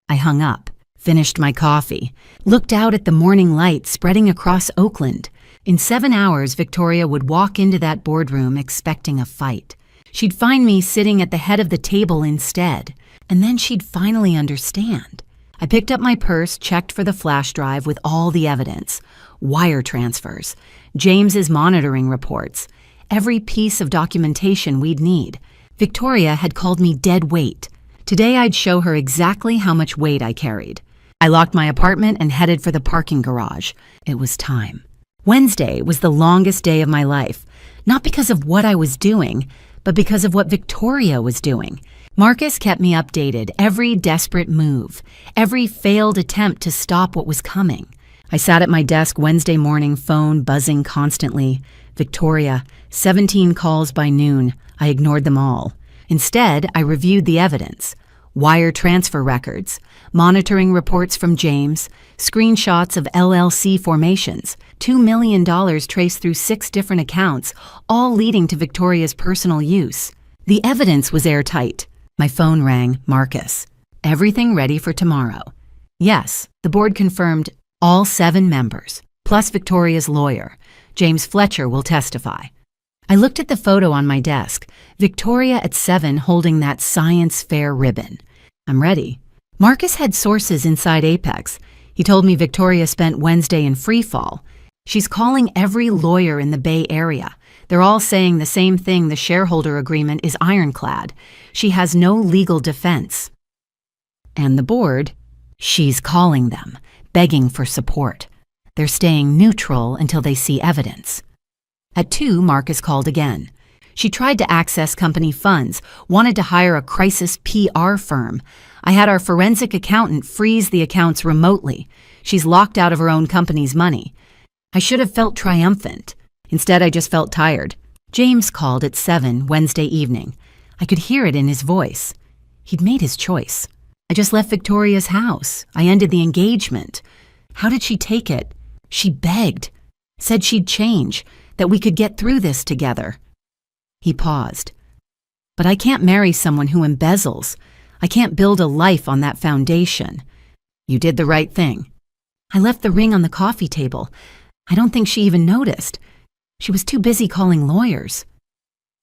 I hung up, finished my coffee, looked out at the morning light spreading across Oakland. In 7 hours, Victoria would walk into that boardroom expecting a fight. She'd find me sitting at the head of the table instead, and then she'd finally understand. I picked up my purse, checked for the flash drive with all the evidence. Wire transfers, James's monitoring reports, every piece of documentation we'd need. Victoria had called me dead weight. Today I'd show her exactly how much weight I carried. I locked my apartment and headed for the parking garage. It was time. Wednesday was the longest day of my life, not because of what I was doing, but because of what Victoria was doing. Marcus kept me updated, every desperate move, every failed attempt to stop what was coming. I sat at my desk Wednesday morning, phone buzzing constantly. Victoria, 17 calls by noon. I ignored them all. Instead, I reviewed the evidence. Wire transfer records, monitoring reports from James, screenshots of LLC formations, $2 million traced through 6 different accounts, all leading to Victoria's personal use. The evidence was airtight. My phone rang. Marcus. "Everything ready for tomorrow?" Yes, the board confirmed all 7 members, plus Victoria's lawyer. James Fletcher will testify. I looked at the photo on my desk, Victoria at 7 holding that science fair ribbon. I'm ready. Marcus had sources inside Apex. He told me Victoria spent Wednesday in free fall. She's calling every lawyer in the Bay Area. They're all saying the same thing: the shareholder agreement is ironclad. She has no legal defense. And the board? She's calling them, begging for support. They're staying neutral until they see evidence. At 2, Marcus called again. She tried to access company funds, wanted to hire a crisis PR firm. I had our forensic accountant freeze the accounts remotely. She's locked out of her own company's money. I should have felt triumphant. Instead, I just felt tired. James called at 7 Wednesday evening. I could hear it in his voice. He'd made his choice. I just left Victoria's house. I ended the engagement. How did she take it? She begged, said she'd change, that we could get through this together. He paused. But I can't marry someone who embezzles. I can't build a life on that foundation. You did the right thing. I left the ring on the coffee table. I don't think she even noticed. She was too busy calling lawyers.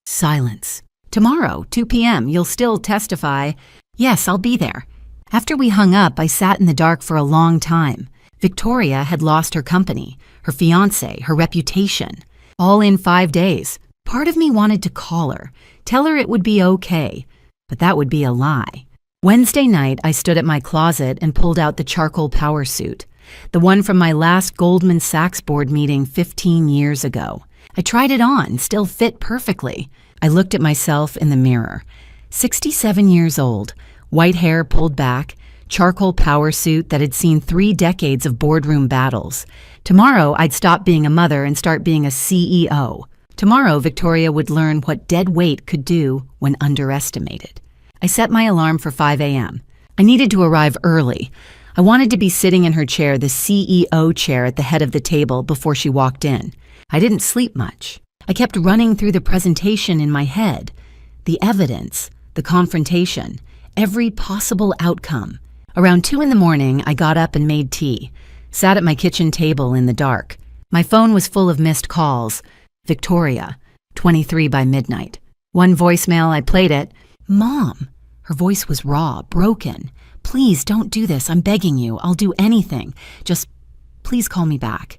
Silence. Tomorrow, 2 p.m., you'll still testify. Yes, I'll be there. After we hung up, I sat in the dark for a long time. Victoria had lost her company, her fiancé, her reputation, all in 5 days. Part of me wanted to call her, tell her it would be okay, but that would be a lie. Wednesday night, I stood at my closet and pulled out the charcoal power suit, the one from my last Goldman Sachs board meeting 15 years ago. I tried it on, still fit perfectly. I looked at myself in the mirror. 67 years old, white hair pulled back, charcoal power suit that had seen 3 decades of boardroom battles. Tomorrow, I'd stop being a mother and start being a CEO. Tomorrow, Victoria would learn what dead weight could do when underestimated. I set my alarm for 5 a.m. I needed to arrive early. I wanted to be sitting in her chair, the CEO chair at the head of the table, before she walked in. I didn't sleep much. I kept running through the presentation in my head. The evidence, the confrontation, every possible outcome. Around 2 in the morning, I got up and made tea, sat at my kitchen table in the dark. My phone was full of missed calls. Victoria, 23 by midnight. One voicemail, I played it. Mom. Her voice was raw, broken. Please don't do this. I'm begging you. I'll do anything. Just please call me back.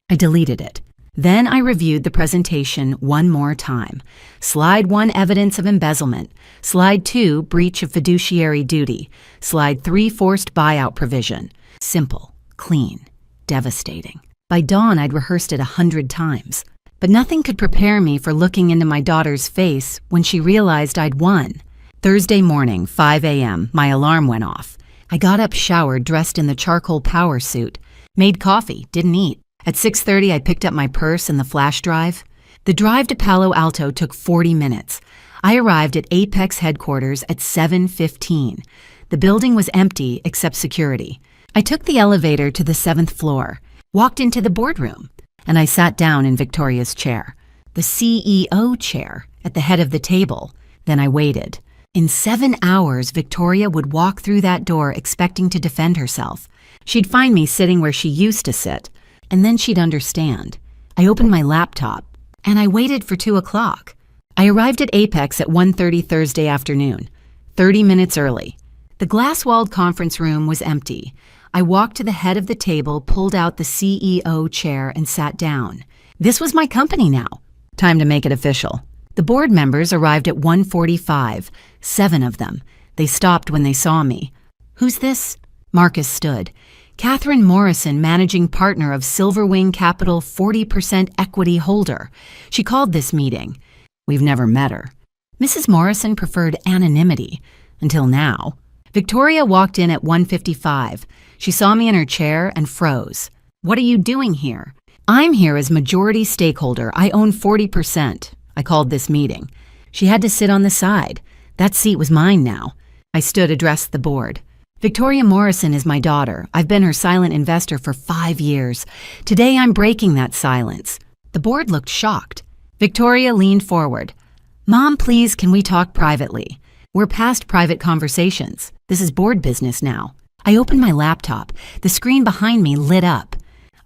I deleted it. Then I reviewed the presentation one more time. Slide 1, evidence of embezzlement. Slide 2, breach of fiduciary duty. Slide 3, forced buyout provision. Simple, clean, devastating. By dawn, I'd rehearsed it 100 times. But nothing could prepare me for looking into my daughter's face when she realized I'd won. Thursday morning, 5 a.m., my alarm went off. I got up, showered, dressed in the charcoal power suit. Made coffee, didn't eat. At 6:30, I picked up my purse and the flash drive. The drive to Palo Alto took 40 minutes. I arrived at Apex headquarters at 7:15. The building was empty except security. I took the elevator to the 7th floor, walked into the boardroom, and I sat down in Victoria's chair, the CEO chair at the head of the table. Then I waited. In 7 hours, Victoria would walk through that door expecting to defend herself. She'd find me sitting where she used to sit, and then she'd understand. I opened my laptop, and I waited for 2 o'clock. I arrived at Apex at 1:30 Thursday afternoon, 30 minutes early. The glass-walled conference room was empty. I walked to the head of the table, pulled out the CEO chair, and sat down. This was my company now. Time to make it official. The board members arrived at 1:45, 7 of them. They stopped when they saw me. Who's this? Marcus stood. Catherine Morrison, managing partner of Silverwing Capital, 40% equity holder. She called this meeting. We've never met her. Mrs. Morrison preferred anonymity, until now. Victoria walked in at 1:55. She saw me in her chair and froze. What are you doing here? I'm here as majority stakeholder. I own 40%. I called this meeting. She had to sit on the side. That seat was mine now. I stood, addressed the board. Victoria Morrison is my daughter. I've been her silent investor for 5 years. Today I'm breaking that silence. The board looked shocked. Victoria leaned forward. Mom, please, can we talk privately? We're past private conversations. This is board business now. I opened my laptop. The screen behind me lit up.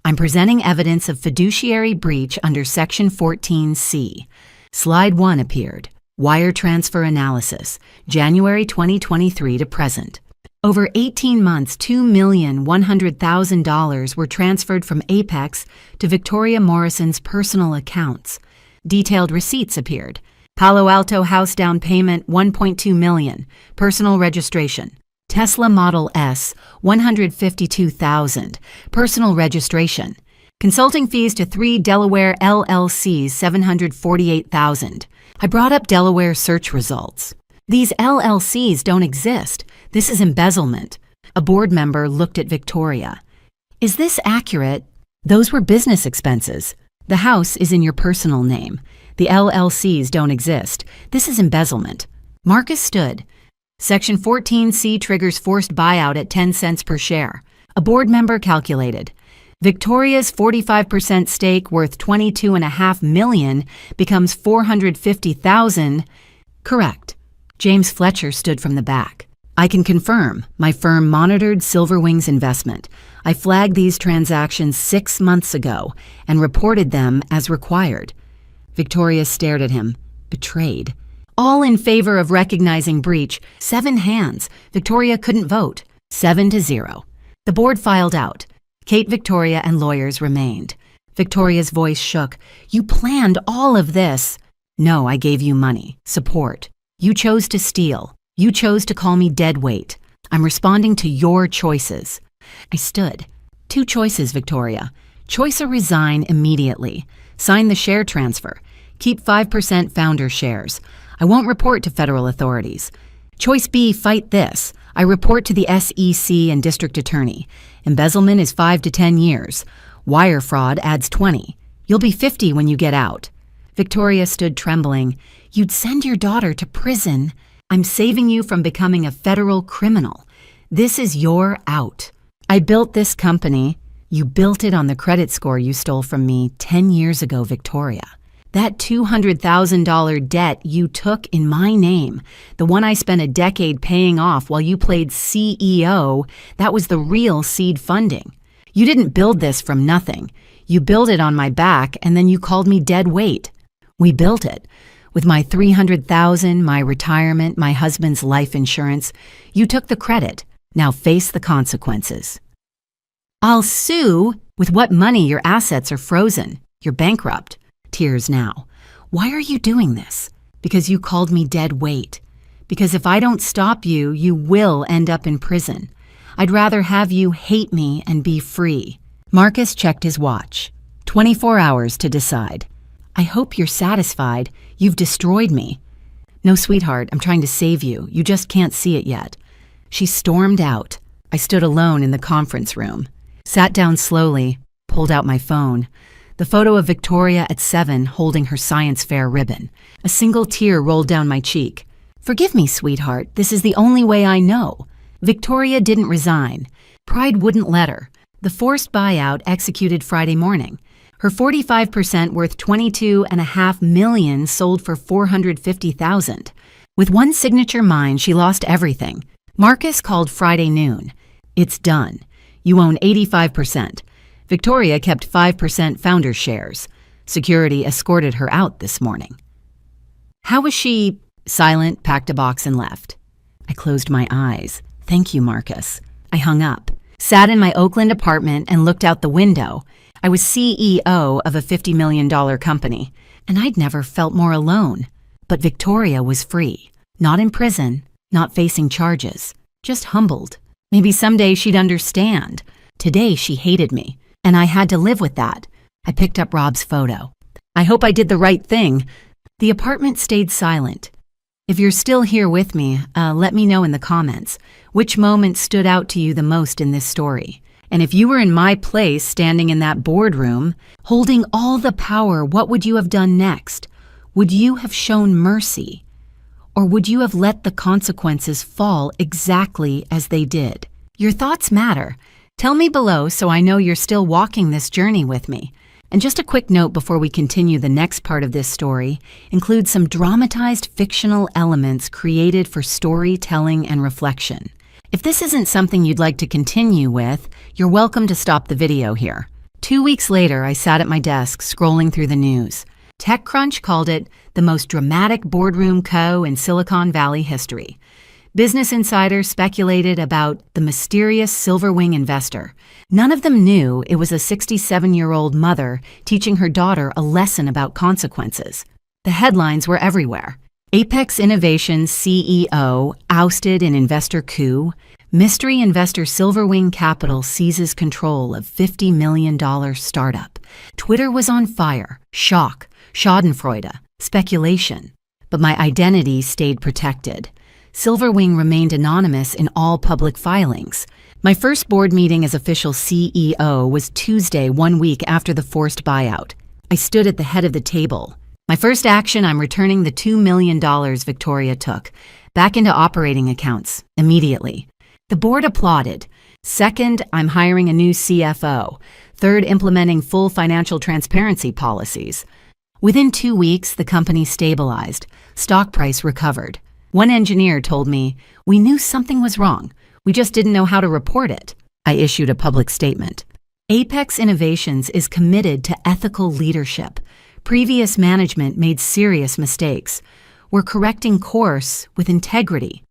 I'm presenting evidence of fiduciary breach under Section 14C. Slide 1 appeared. Wire transfer analysis, January 2023 to present. Over 18 months, $2,100,000 were transferred from Apex to Victoria Morrison's personal accounts. Detailed receipts appeared. Palo Alto house down payment, $1.2 million. Personal registration. Tesla Model S, $152,000. Personal registration. Consulting fees to 3 Delaware LLCs, $748,000. I brought up Delaware search results. These LLCs don't exist. This is embezzlement. A board member looked at Victoria. Is this accurate? Those were business expenses. The house is in your personal name. The LLCs don't exist. This is embezzlement. Marcus stood. Section 14C triggers forced buyout at 10 cents per share. A board member calculated. Victoria's 45% stake worth $22.5 million becomes $450,000. Correct. James Fletcher stood from the back. I can confirm. My firm monitored Silverwing's investment. I flagged these transactions 6 months ago and reported them as required. Victoria stared at him, betrayed. All in favor of recognizing breach, 7 hands. Victoria couldn't vote. 7-0. The board filed out. Kate, Victoria, and lawyers remained. Victoria's voice shook. You planned all of this. No, I gave you money, support. You chose to steal. You chose to call me dead weight. I'm responding to your choices. I stood. 2 choices, Victoria. Choice A, resign immediately. Sign the share transfer. Keep 5% founder shares. I won't report to federal authorities. Choice B, fight this. I report to the SEC and district attorney. Embezzlement is 5 to 10 years. Wire fraud adds 20. You'll be 50 when you get out. Victoria stood trembling. You'd send your daughter to prison. I'm saving you from becoming a federal criminal. This is your out. I built this company. You built it on the credit score you stole from me 10 years ago, Victoria. That $200,000 debt you took in my name, the one I spent a decade paying off while you played CEO, that was the real seed funding. You didn't build this from nothing. You built it on my back, and then you called me dead weight. We built it. With my $300,000, my retirement, my husband's life insurance, you took the credit. Now face the consequences. I'll sue. With what money? Your assets are frozen. You're bankrupt. Tears now. Why are you doing this? Because you called me dead weight. Because if I don't stop you, you will end up in prison. I'd rather have you hate me and be free. Marcus checked his watch. 24 hours to decide. I hope you're satisfied. You've destroyed me. No, sweetheart, I'm trying to save you. You just can't see it yet. She stormed out. I stood alone in the conference room. Sat down slowly, pulled out my phone. The photo of Victoria at 7 holding her science fair ribbon. A single tear rolled down my cheek. Forgive me, sweetheart. This is the only way I know. Victoria didn't resign. Pride wouldn't let her. The forced buyout executed Friday morning. Her 45% worth $22.5 million sold for $450,000. With one signature mine, she lost everything. Marcus called Friday noon. It's done. You own 85%. Victoria kept 5% founder shares. Security escorted her out this morning. How was she? Silent, packed a box and left. I closed my eyes. Thank you, Marcus. I hung up, sat in my Oakland apartment and looked out the window. I was CEO of a $50 million company, and I'd never felt more alone. But Victoria was free, not in prison, not facing charges, just humbled. Maybe someday she'd understand. Today she hated me, and I had to live with that. I picked up Rob's photo. I hope I did the right thing. The apartment stayed silent. If you're still here with me, let me know in the comments which moment stood out to you the most in this story. And if you were in my place standing in that boardroom, holding all the power, what would you have done next? Would you have shown mercy? Or would you have let the consequences fall exactly as they did? Your thoughts matter. Tell me below so I know you're still walking this journey with me. And just a quick note before we continue, the next part of this story includes some dramatized fictional elements created for storytelling and reflection. If this isn't something you'd like to continue with, you're welcome to stop the video here. 2 weeks later, I sat at my desk scrolling through the news. TechCrunch called it the most dramatic boardroom coup in Silicon Valley history. Business Insider speculated about the mysterious Silverwing investor. None of them knew it was a 67-year-old mother teaching her daughter a lesson about consequences. The headlines were everywhere. Apex Innovations CEO ousted in investor coup. Mystery investor Silverwing Capital seizes control of $50 million startup. Twitter was on fire. Shock, schadenfreude, speculation. But my identity stayed protected. Silverwing remained anonymous in all public filings. My first board meeting as official CEO was Tuesday, 1 week after the forced buyout. I stood at the head of the table. My first action, I'm returning the $2 million Victoria took back into operating accounts immediately. The board applauded. Second, I'm hiring a new CFO. Third, implementing full financial transparency policies. Within 2 weeks, the company stabilized. Stock price recovered. One engineer told me, "We knew something was wrong. We just didn't know how to report it." I issued a public statement. Apex Innovations is committed to ethical leadership. Previous management made serious mistakes. We're correcting course with integrity.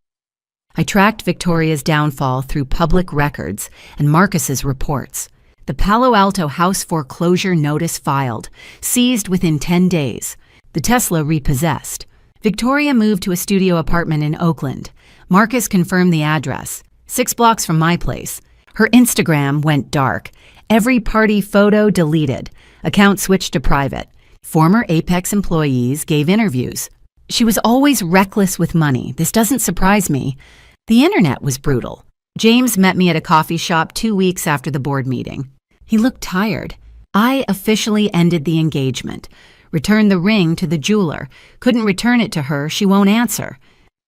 I tracked Victoria's downfall through public records and Marcus's reports. The Palo Alto house foreclosure notice filed, seized within 10 days. The Tesla repossessed. Victoria moved to a studio apartment in Oakland. Marcus confirmed the address, 6 blocks from my place. Her Instagram went dark. Every party photo deleted. Account switched to private. Former Apex employees gave interviews. She was always reckless with money. This doesn't surprise me. The internet was brutal. James met me at a coffee shop 2 weeks after the board meeting. He looked tired. I officially ended the engagement. Returned the ring to the jeweler. Couldn't return it to her. She won't answer.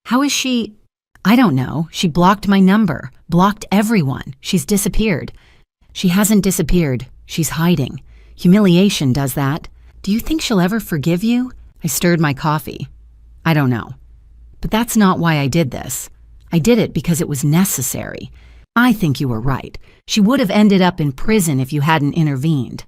How is she? I don't know. She blocked my number. Blocked everyone. She's disappeared. She hasn't disappeared. She's hiding. Humiliation does that. Do you think she'll ever forgive you? I stirred my coffee. I don't know. But that's not why I did this. I did it because it was necessary. I think you were right. She would have ended up in prison if you hadn't intervened.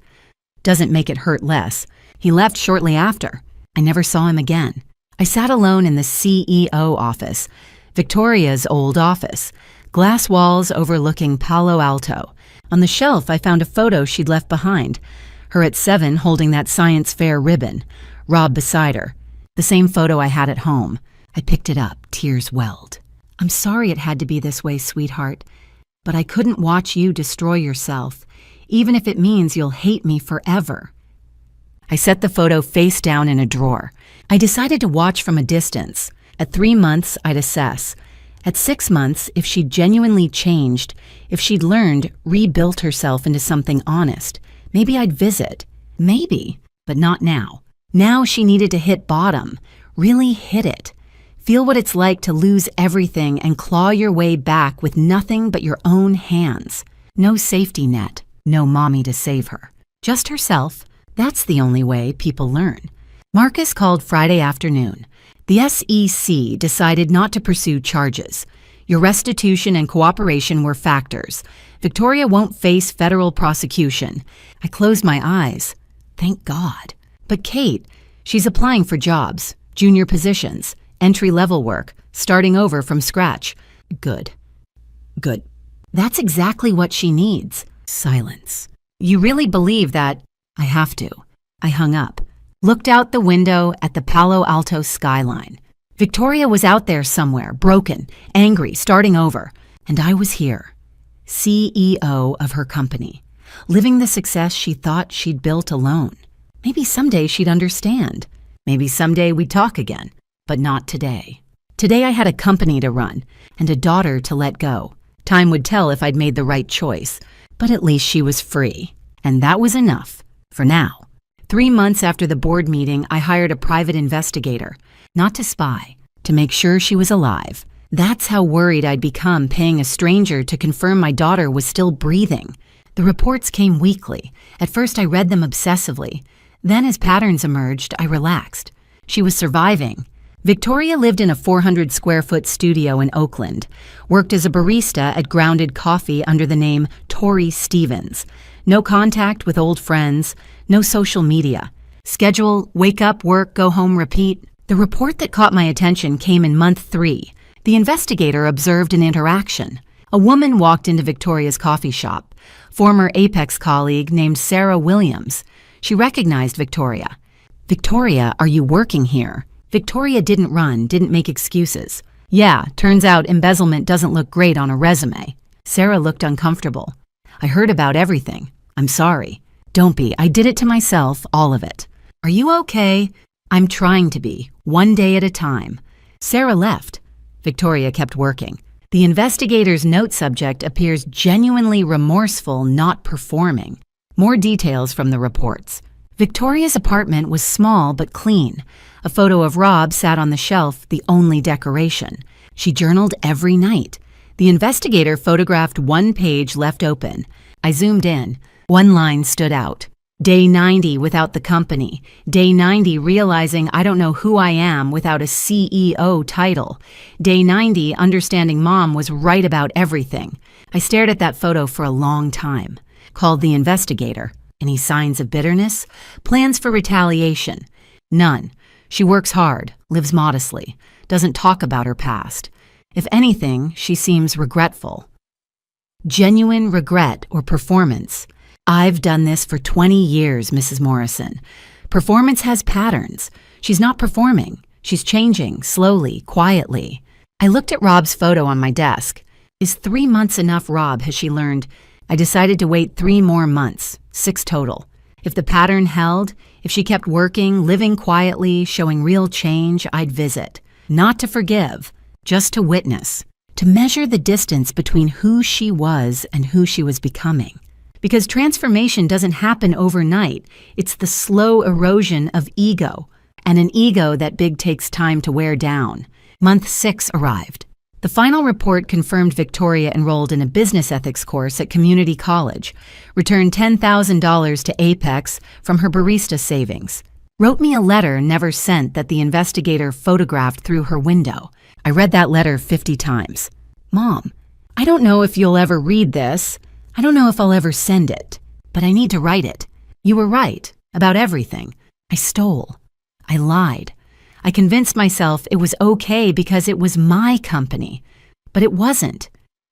Doesn't make it hurt less. He left shortly after. I never saw him again. I sat alone in the CEO office, Victoria's old office, glass walls overlooking Palo Alto. On the shelf, I found a photo she'd left behind. Her at 7 holding that science fair ribbon. Rob beside her. The same photo I had at home. I picked it up, tears welled. I'm sorry it had to be this way, sweetheart. But I couldn't watch you destroy yourself, even if it means you'll hate me forever. I set the photo face down in a drawer. I decided to watch from a distance. At 3 months, I'd assess. At 6 months, if she'd genuinely changed, if she'd learned, rebuilt herself into something honest, maybe I'd visit. Maybe, but not now. Now she needed to hit bottom, really hit it. Feel what it's like to lose everything and claw your way back with nothing but your own hands. No safety net, no mommy to save her. Just herself. That's the only way people learn. Marcus called Friday afternoon. The SEC decided not to pursue charges. Your restitution and cooperation were factors. Victoria won't face federal prosecution. I closed my eyes. Thank God. But Kate, she's applying for jobs, junior positions, entry-level work, starting over from scratch. Good. Good. That's exactly what she needs. Silence. You really believe that? I have to. I hung up. Looked out the window at the Palo Alto skyline. Victoria was out there somewhere, broken, angry, starting over. And I was here, CEO of her company, living the success she thought she'd built alone. Maybe someday she'd understand. Maybe someday we'd talk again. But not today. Today I had a company to run and a daughter to let go. Time would tell if I'd made the right choice. But at least she was free. And that was enough. For now. 3 months after the board meeting, I hired a private investigator. Not to spy. To make sure she was alive. That's how worried I'd become paying a stranger to confirm my daughter was still breathing. The reports came weekly. At first I read them obsessively. Then as patterns emerged, I relaxed. She was surviving. Victoria lived in a 400-square-foot studio in Oakland, worked as a barista at Grounded Coffee under the name Tori Stevens. No contact with old friends, no social media. Schedule, wake up, work, go home, repeat. The report that caught my attention came in month 3. The investigator observed an interaction. A woman walked into Victoria's coffee shop, former Apex colleague named Sarah Williams. She recognized Victoria. "Victoria, are you working here?" Victoria didn't run, didn't make excuses. "Yeah, turns out embezzlement doesn't look great on a resume." Sarah looked uncomfortable. "I heard about everything. I'm sorry." "Don't be. I did it to myself, all of it." "Are you okay?" "I'm trying to be, one day at a time." Sarah left. Victoria kept working. The investigator's note subject appears genuinely remorseful, not performing. More details from the reports. Victoria's apartment was small but clean. A photo of Rob sat on the shelf, the only decoration. She journaled every night. The investigator photographed one page left open. I zoomed in. One line stood out. Day 90 without the company. Day 90 realizing I don't know who I am without a CEO title. Day 90 understanding Mom was right about everything. I stared at that photo for a long time. Called the investigator. Any signs of bitterness? Plans for retaliation? None. She works hard, lives modestly, doesn't talk about her past. If anything, she seems regretful. Genuine regret or performance? "I've done this for 20 years, Mrs. Morrison. Performance has patterns. She's not performing. She's changing, slowly, quietly." I looked at Rob's photo on my desk. Is 3 months enough, Rob, has she learned? I decided to wait 3 more months, 6 total. If the pattern held, if she kept working, living quietly, showing real change, I'd visit. Not to forgive, just to witness. To measure the distance between who she was and who she was becoming. Because transformation doesn't happen overnight. It's the slow erosion of ego, and an ego that big takes time to wear down. Month 6 arrived. The final report confirmed Victoria enrolled in a business ethics course at community college, returned $10,000 to Apex from her barista savings, wrote me a letter never sent that the investigator photographed through her window. I read that letter 50 times. "Mom, I don't know if you'll ever read this. I don't know if I'll ever send it, but I need to write it. You were right about everything. I stole. I lied. I convinced myself it was okay because it was my company. But it wasn't.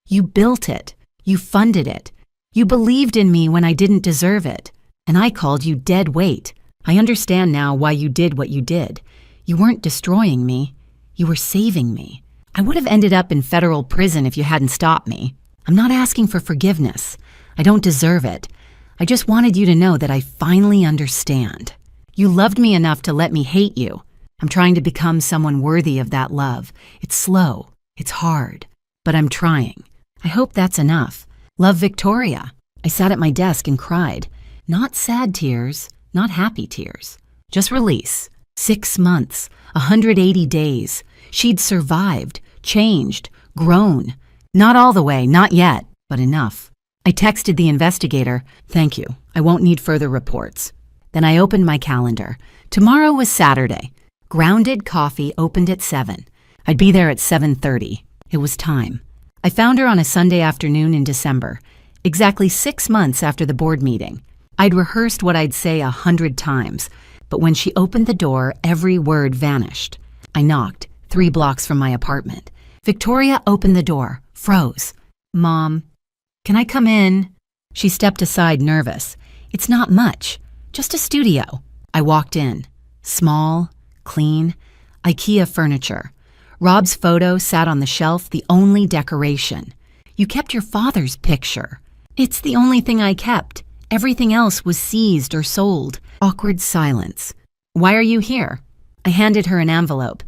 You built it. You funded it. You believed in me when I didn't deserve it. And I called you dead weight. I understand now why you did what you did. You weren't destroying me. You were saving me. I would have ended up in federal prison if you hadn't stopped me. I'm not asking for forgiveness. I don't deserve it. I just wanted you to know that I finally understand. You loved me enough to let me hate you. I'm trying to become someone worthy of that love. It's slow. It's hard. But I'm trying. I hope that's enough. Love, Victoria." I sat at my desk and cried. Not sad tears, not happy tears. Just release. 6 months, 180 days. She'd survived, changed, grown. Not all the way, not yet, but enough. I texted the investigator, "Thank you. I won't need further reports." Then I opened my calendar. Tomorrow was Saturday. Grounded Coffee opened at 7. I'd be there at 7:30. It was time. I found her on a Sunday afternoon in December, exactly 6 months after the board meeting. I'd rehearsed what I'd say 100 times, but when she opened the door, every word vanished. I knocked, 3 blocks from my apartment. Victoria opened the door, froze. "Mom, can I come in?" She stepped aside, nervous. "It's not much, just a studio." I walked in. Small, clean, IKEA furniture. Rob's photo sat on the shelf, the only decoration. "You kept your father's picture." "It's the only thing I kept. Everything else was seized or sold." Awkward silence. "Why are you here?" I handed her an envelope.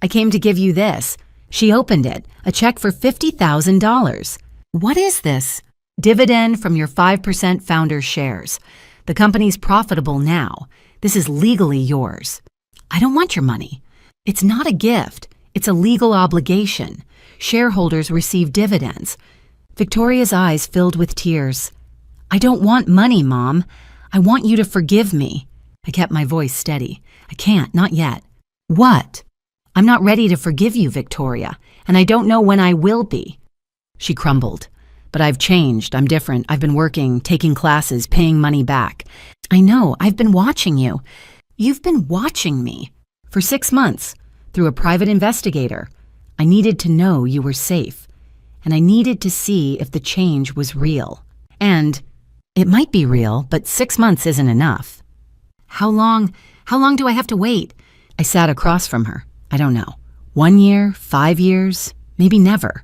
"I came to give you this." She opened it, a check for $50,000. "What is this?" "Dividend from your 5% founder shares. The company's profitable now. This is legally yours." "I don't want your money. It's not a gift. It's a legal obligation. Shareholders receive dividends." Victoria's eyes filled with tears. "I don't want money, Mom. I want you to forgive me." I kept my voice steady. "I can't, not yet." "What?" I'm not ready to forgive you, Victoria, and I don't know when I will be. She crumbled. But I've changed. I'm different. I've been working, taking classes, paying money back. I know. I've been watching you. You've been watching me. For 6 months, through a private investigator. I needed to know you were safe. And I needed to see if the change was real. And it might be real, but 6 months isn't enough. How long do I have to wait? I sat across from her. I don't know. 1 year, 5 years, maybe never.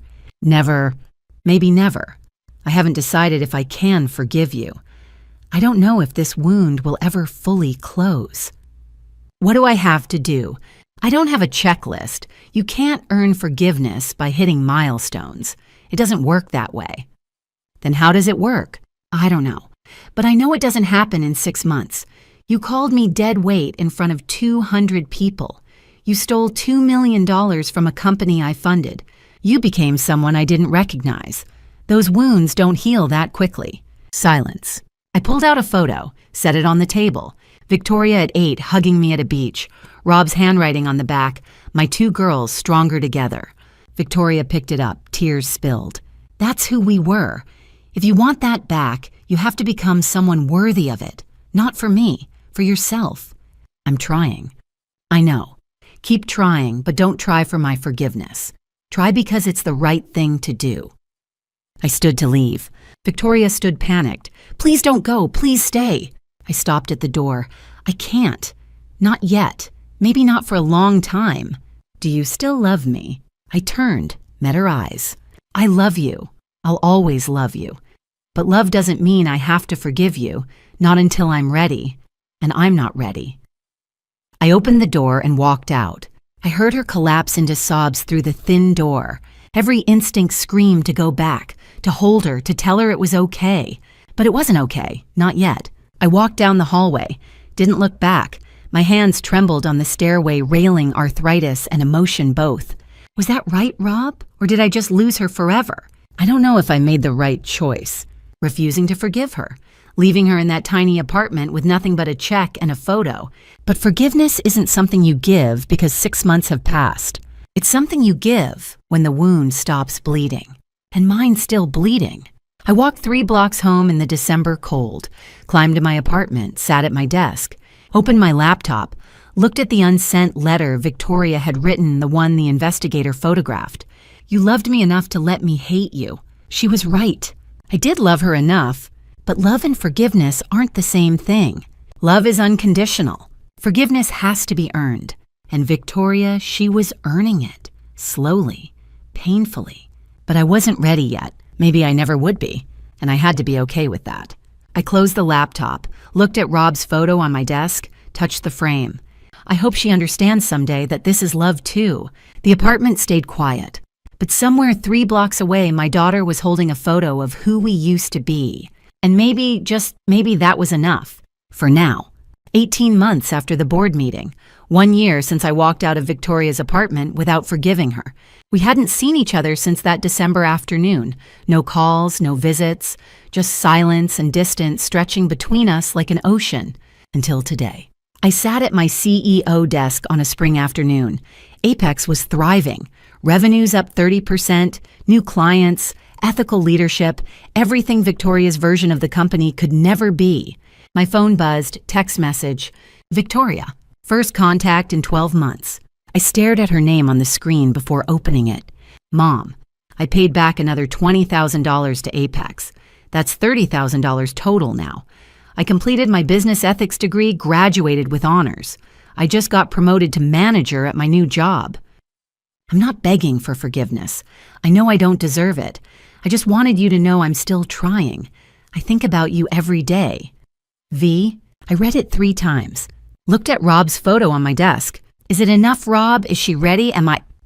Maybe never. I haven't decided if I can forgive you. I don't know if this wound will ever fully close. What do I have to do? I don't have a checklist. You can't earn forgiveness by hitting milestones. It doesn't work that way. Then how does it work? I don't know. But I know it doesn't happen in 6 months. You called me dead weight in front of 200 people. You stole $2 million from a company I funded. You became someone I didn't recognize. Those wounds don't heal that quickly. Silence. I pulled out a photo, set it on the table. Victoria at 8 hugging me at a beach. Rob's handwriting on the back. My 2 girls stronger together. Victoria picked it up, tears spilled. That's who we were. If you want that back, you have to become someone worthy of it. Not for me, for yourself. I'm trying. I know. Keep trying, but don't try for my forgiveness. Try because it's the right thing to do. I stood to leave. Victoria stood panicked. Please don't go. Please stay. I stopped at the door. I can't. Not yet. Maybe not for a long time. Do you still love me? I turned, met her eyes. I love you. I'll always love you. But love doesn't mean I have to forgive you, not until I'm ready. And I'm not ready. I opened the door and walked out. I heard her collapse into sobs through the thin door. Every instinct screamed to go back, to hold her, to tell her it was okay. But it wasn't okay, not yet. I walked down the hallway, didn't look back. My hands trembled on the stairway, railing arthritis and emotion both. Was that right, Rob? Or did I just lose her forever? I don't know if I made the right choice. Refusing to forgive her, leaving her in that tiny apartment with nothing but a check and a photo. But forgiveness isn't something you give because 6 months have passed. It's something you give when the wound stops bleeding. And mine's still bleeding. I walked 3 blocks home in the December cold, climbed to my apartment, sat at my desk, opened my laptop, looked at the unsent letter Victoria had written, the one the investigator photographed. You loved me enough to let me hate you. She was right. I did love her enough, but love and forgiveness aren't the same thing. Love is unconditional. Forgiveness has to be earned. And Victoria, she was earning it, slowly, painfully. But I wasn't ready yet. Maybe I never would be, and I had to be okay with that. I closed the laptop, looked at Rob's photo on my desk, touched the frame. I hope she understands someday that this is love too. The apartment stayed quiet. But somewhere 3 blocks away, my daughter was holding a photo of who we used to be. And maybe, just maybe that was enough. For now. 18 months after the board meeting. 1 year since I walked out of Victoria's apartment without forgiving her. We hadn't seen each other since that December afternoon. No calls, no visits, just silence and distance stretching between us like an ocean. Until today. I sat at my CEO desk on a spring afternoon. Apex was thriving. Revenues up 30%, new clients, ethical leadership, everything Victoria's version of the company could never be. My phone buzzed, text message, Victoria, first contact in 12 months. I stared at her name on the screen before opening it. Mom. I paid back another $20,000 to Apex. That's $30,000 total now. I completed my business ethics degree, graduated with honors. I just got promoted to manager at my new job. I'm not begging for forgiveness. I know I don't deserve it. I just wanted you to know I'm still trying. I think about you every day. V, I read it 3 times. Looked at Rob's photo on my desk. Is it enough, Rob? Is she ready?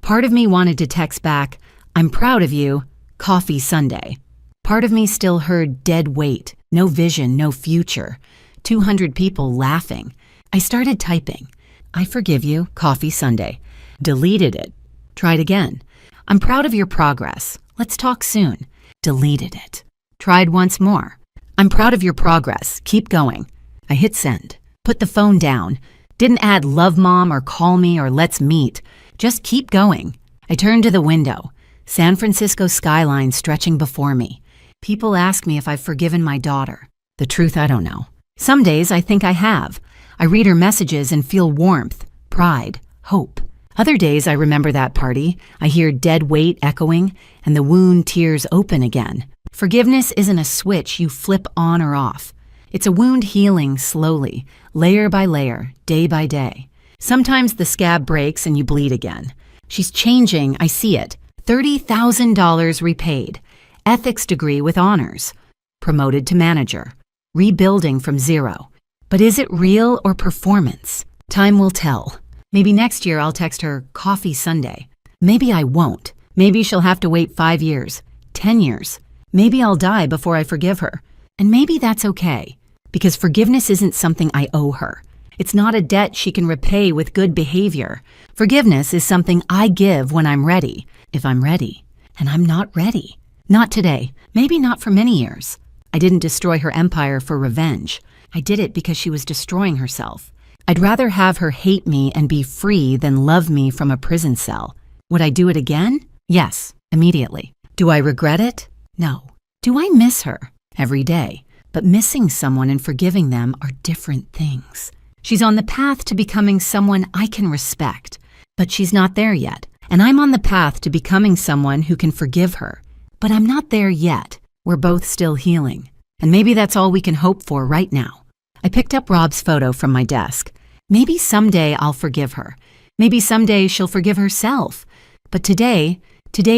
Part of me wanted to text back, I'm proud of you, Coffee Sunday. Part of me still heard dead weight, no vision, no future. 200 people laughing. I started typing. I forgive you, Coffee Sunday. Deleted it. Tried again. I'm proud of your progress. Let's talk soon. Deleted it. Tried once more. I'm proud of your progress. Keep going. I hit send. Put the phone down. Didn't add love mom or call me or let's meet. Just keep going. I turned to the window. San Francisco skyline stretching before me. People ask me if I've forgiven my daughter. The truth, I don't know. Some days I think I have. I read her messages and feel warmth, pride, hope. Other days I remember that party. I hear dead weight echoing and the wound tears open again. Forgiveness isn't a switch you flip on or off. It's a wound healing slowly, layer by layer, day by day. Sometimes the scab breaks and you bleed again. She's changing, I see it. $30,000 repaid. Ethics degree with honors. Promoted to manager. Rebuilding from zero. But is it real or performance? Time will tell. Maybe next year I'll text her Coffee Sunday. Maybe I won't. Maybe she'll have to wait 5 years, 10 years. Maybe I'll die before I forgive her. And maybe that's okay, because forgiveness isn't something I owe her. It's not a debt she can repay with good behavior. Forgiveness is something I give when I'm ready, if I'm ready. And I'm not ready. Not today, maybe not for many years. I didn't destroy her empire for revenge. I did it because she was destroying herself. I'd rather have her hate me and be free than love me from a prison cell. Would I do it again? Yes, immediately. Do I regret it? No. Do I miss her? Every day. But missing someone and forgiving them are different things. She's on the path to becoming someone I can respect, but she's not there yet. And I'm on the path to becoming someone who can forgive her. But I'm not there yet. We're both still healing. And maybe that's all we can hope for right now. I picked up Rob's photo from my desk. Maybe someday I'll forgive her. Maybe someday she'll forgive herself. But today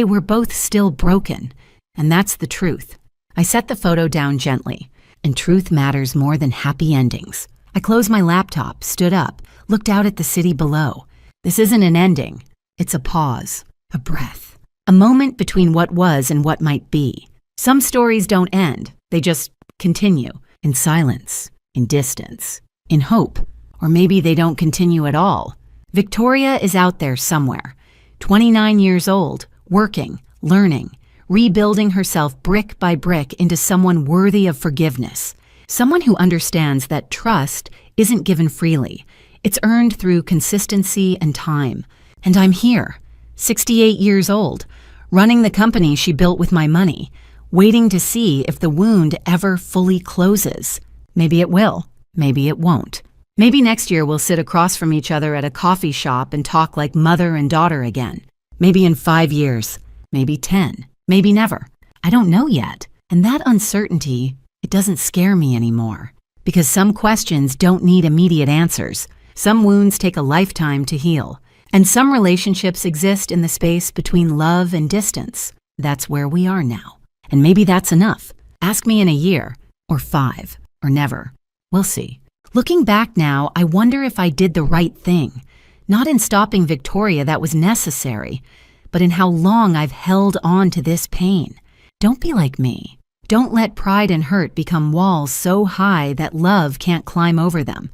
we're both still broken. And that's the truth. I set the photo down gently. And truth matters more than happy endings. I closed my laptop, stood up, looked out at the city below. This isn't an ending. It's a pause, a breath, a moment between what was and what might be. Some stories don't end. They just continue in silence, in distance, in hope. Or maybe they don't continue at all. Victoria is out there somewhere, 29 years old, working, learning, rebuilding herself brick by brick into someone worthy of forgiveness. Someone who understands that trust isn't given freely. It's earned through consistency and time. And I'm here, 68 years old, running the company she built with my money, waiting to see if the wound ever fully closes. Maybe it will, maybe it won't. Maybe next year we'll sit across from each other at a coffee shop and talk like mother and daughter again. Maybe in 5 years, maybe 10, maybe never. I don't know yet. And that uncertainty, it doesn't scare me anymore. Because some questions don't need immediate answers. Some wounds take a lifetime to heal. And some relationships exist in the space between love and distance. That's where we are now. And maybe that's enough. Ask me in a year, or 5, or never. We'll see. Looking back now, I wonder if I did the right thing. Not in stopping Victoria, that was necessary, but in how long I've held on to this pain. Don't be like me. Don't let pride and hurt become walls so high that love can't climb over them.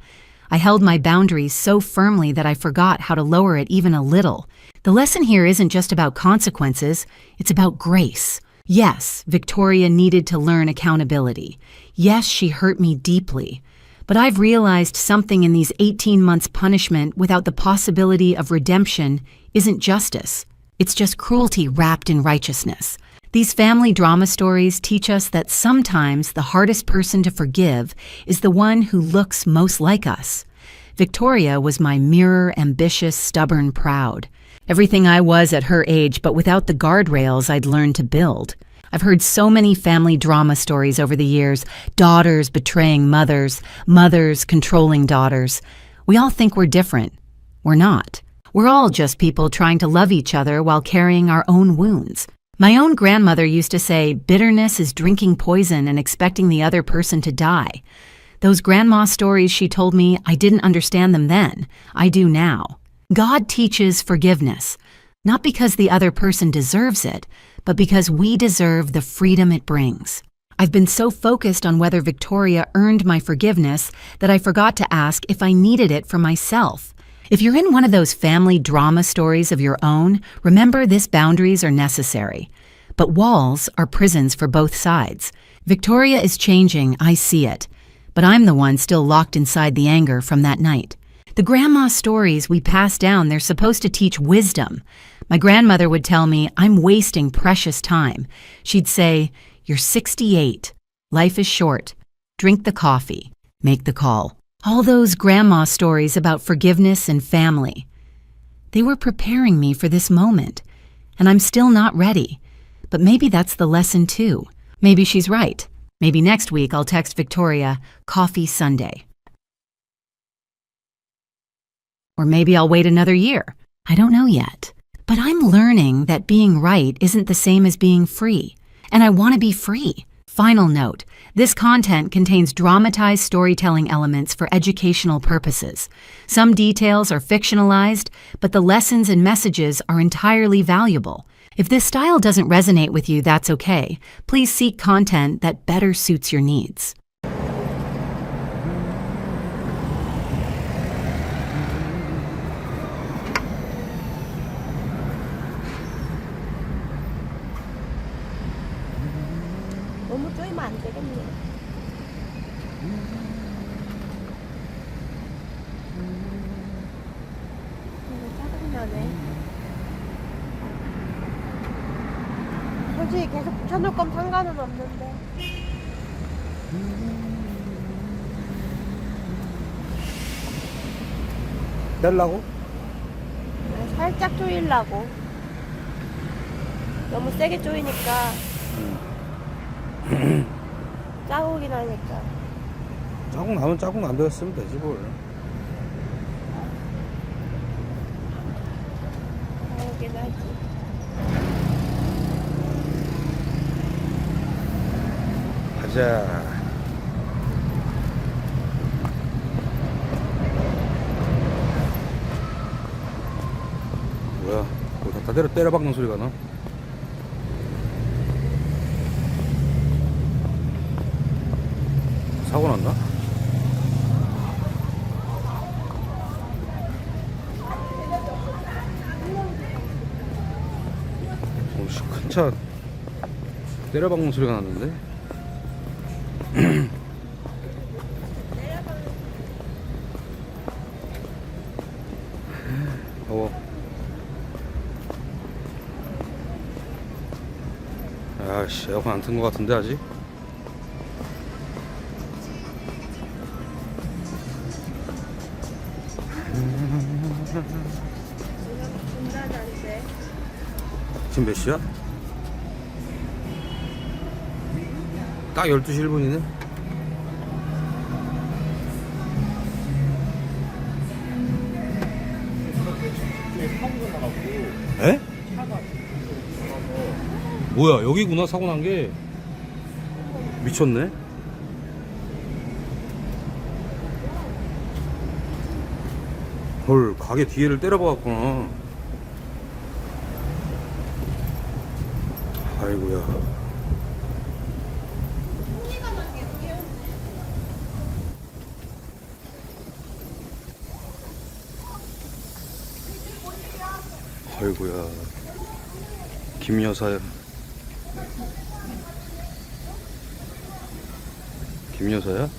I held my boundaries so firmly that I forgot how to lower it even a little. The lesson here isn't just about consequences, it's about grace. Yes, Victoria needed to learn accountability. Yes, she hurt me deeply. But I've realized something in these 18 months' punishment without the possibility of redemption isn't justice. It's just cruelty wrapped in righteousness. These family drama stories teach us that sometimes the hardest person to forgive is the one who looks most like us. Victoria was my mirror, ambitious, stubborn, proud. Everything I was at her age, but without the guardrails I'd learned to build. I've heard so many family drama stories over the years, daughters betraying mothers, mothers controlling daughters. We all think we're different. We're not. We're all just people trying to love each other while carrying our own wounds. My own grandmother used to say, bitterness is drinking poison and expecting the other person to die. Those grandma stories she told me, I didn't understand them then. I do now. God teaches forgiveness, not because the other person deserves it, but because we deserve the freedom it brings. I've been so focused on whether Victoria earned my forgiveness that I forgot to ask if I needed it for myself. If you're in one of those family drama stories of your own, remember these boundaries are necessary. But walls are prisons for both sides. Victoria is changing, I see it. But I'm the one still locked inside the anger from that night. The grandma stories we pass down, they're supposed to teach wisdom. My grandmother would tell me I'm wasting precious time. She'd say, "You're 68. Life is short. Drink the coffee. Make the call." All those grandma stories about forgiveness and family. They were preparing me for this moment, and I'm still not ready. But maybe that's the lesson too. Maybe she's right. Maybe next week I'll text Victoria, "Coffee Sunday." Or maybe I'll wait another year. I don't know yet. But I'm learning that being right isn't the same as being free. And I want to be free. Final note, this content contains dramatized storytelling elements for educational purposes. Some details are fictionalized, but the lessons and messages are entirely valuable. If this style doesn't resonate with you, that's okay. Please seek content that better suits your needs. 너무 쪼이면 안 되겠네. 짜증나네. 솔직히 계속 붙여놓을 건 상관은 없는데. 떼려고? 살짝 쪼이려고. 너무 세게 쪼이니까 짜고긴 하니까. 자국 나면 자국 안 되었으면 되지 뭘. 짜고긴 하지. 가자. 뭐야? 다 때려박는 소리가 나? 사고 났나? 오씨, 큰 차 때려박는 소리가 났는데? 아씨, 에어컨 안 튼 것 같은데 아직? 지금 몇 시야? 딱 12시 1분이네? 에? 뭐야, 여기구나 사고 난 게. 미쳤네. 헐, 가게 뒤에를 때려박았구나. 아이고야. 아이고야. 김 여사야. 김 여사야?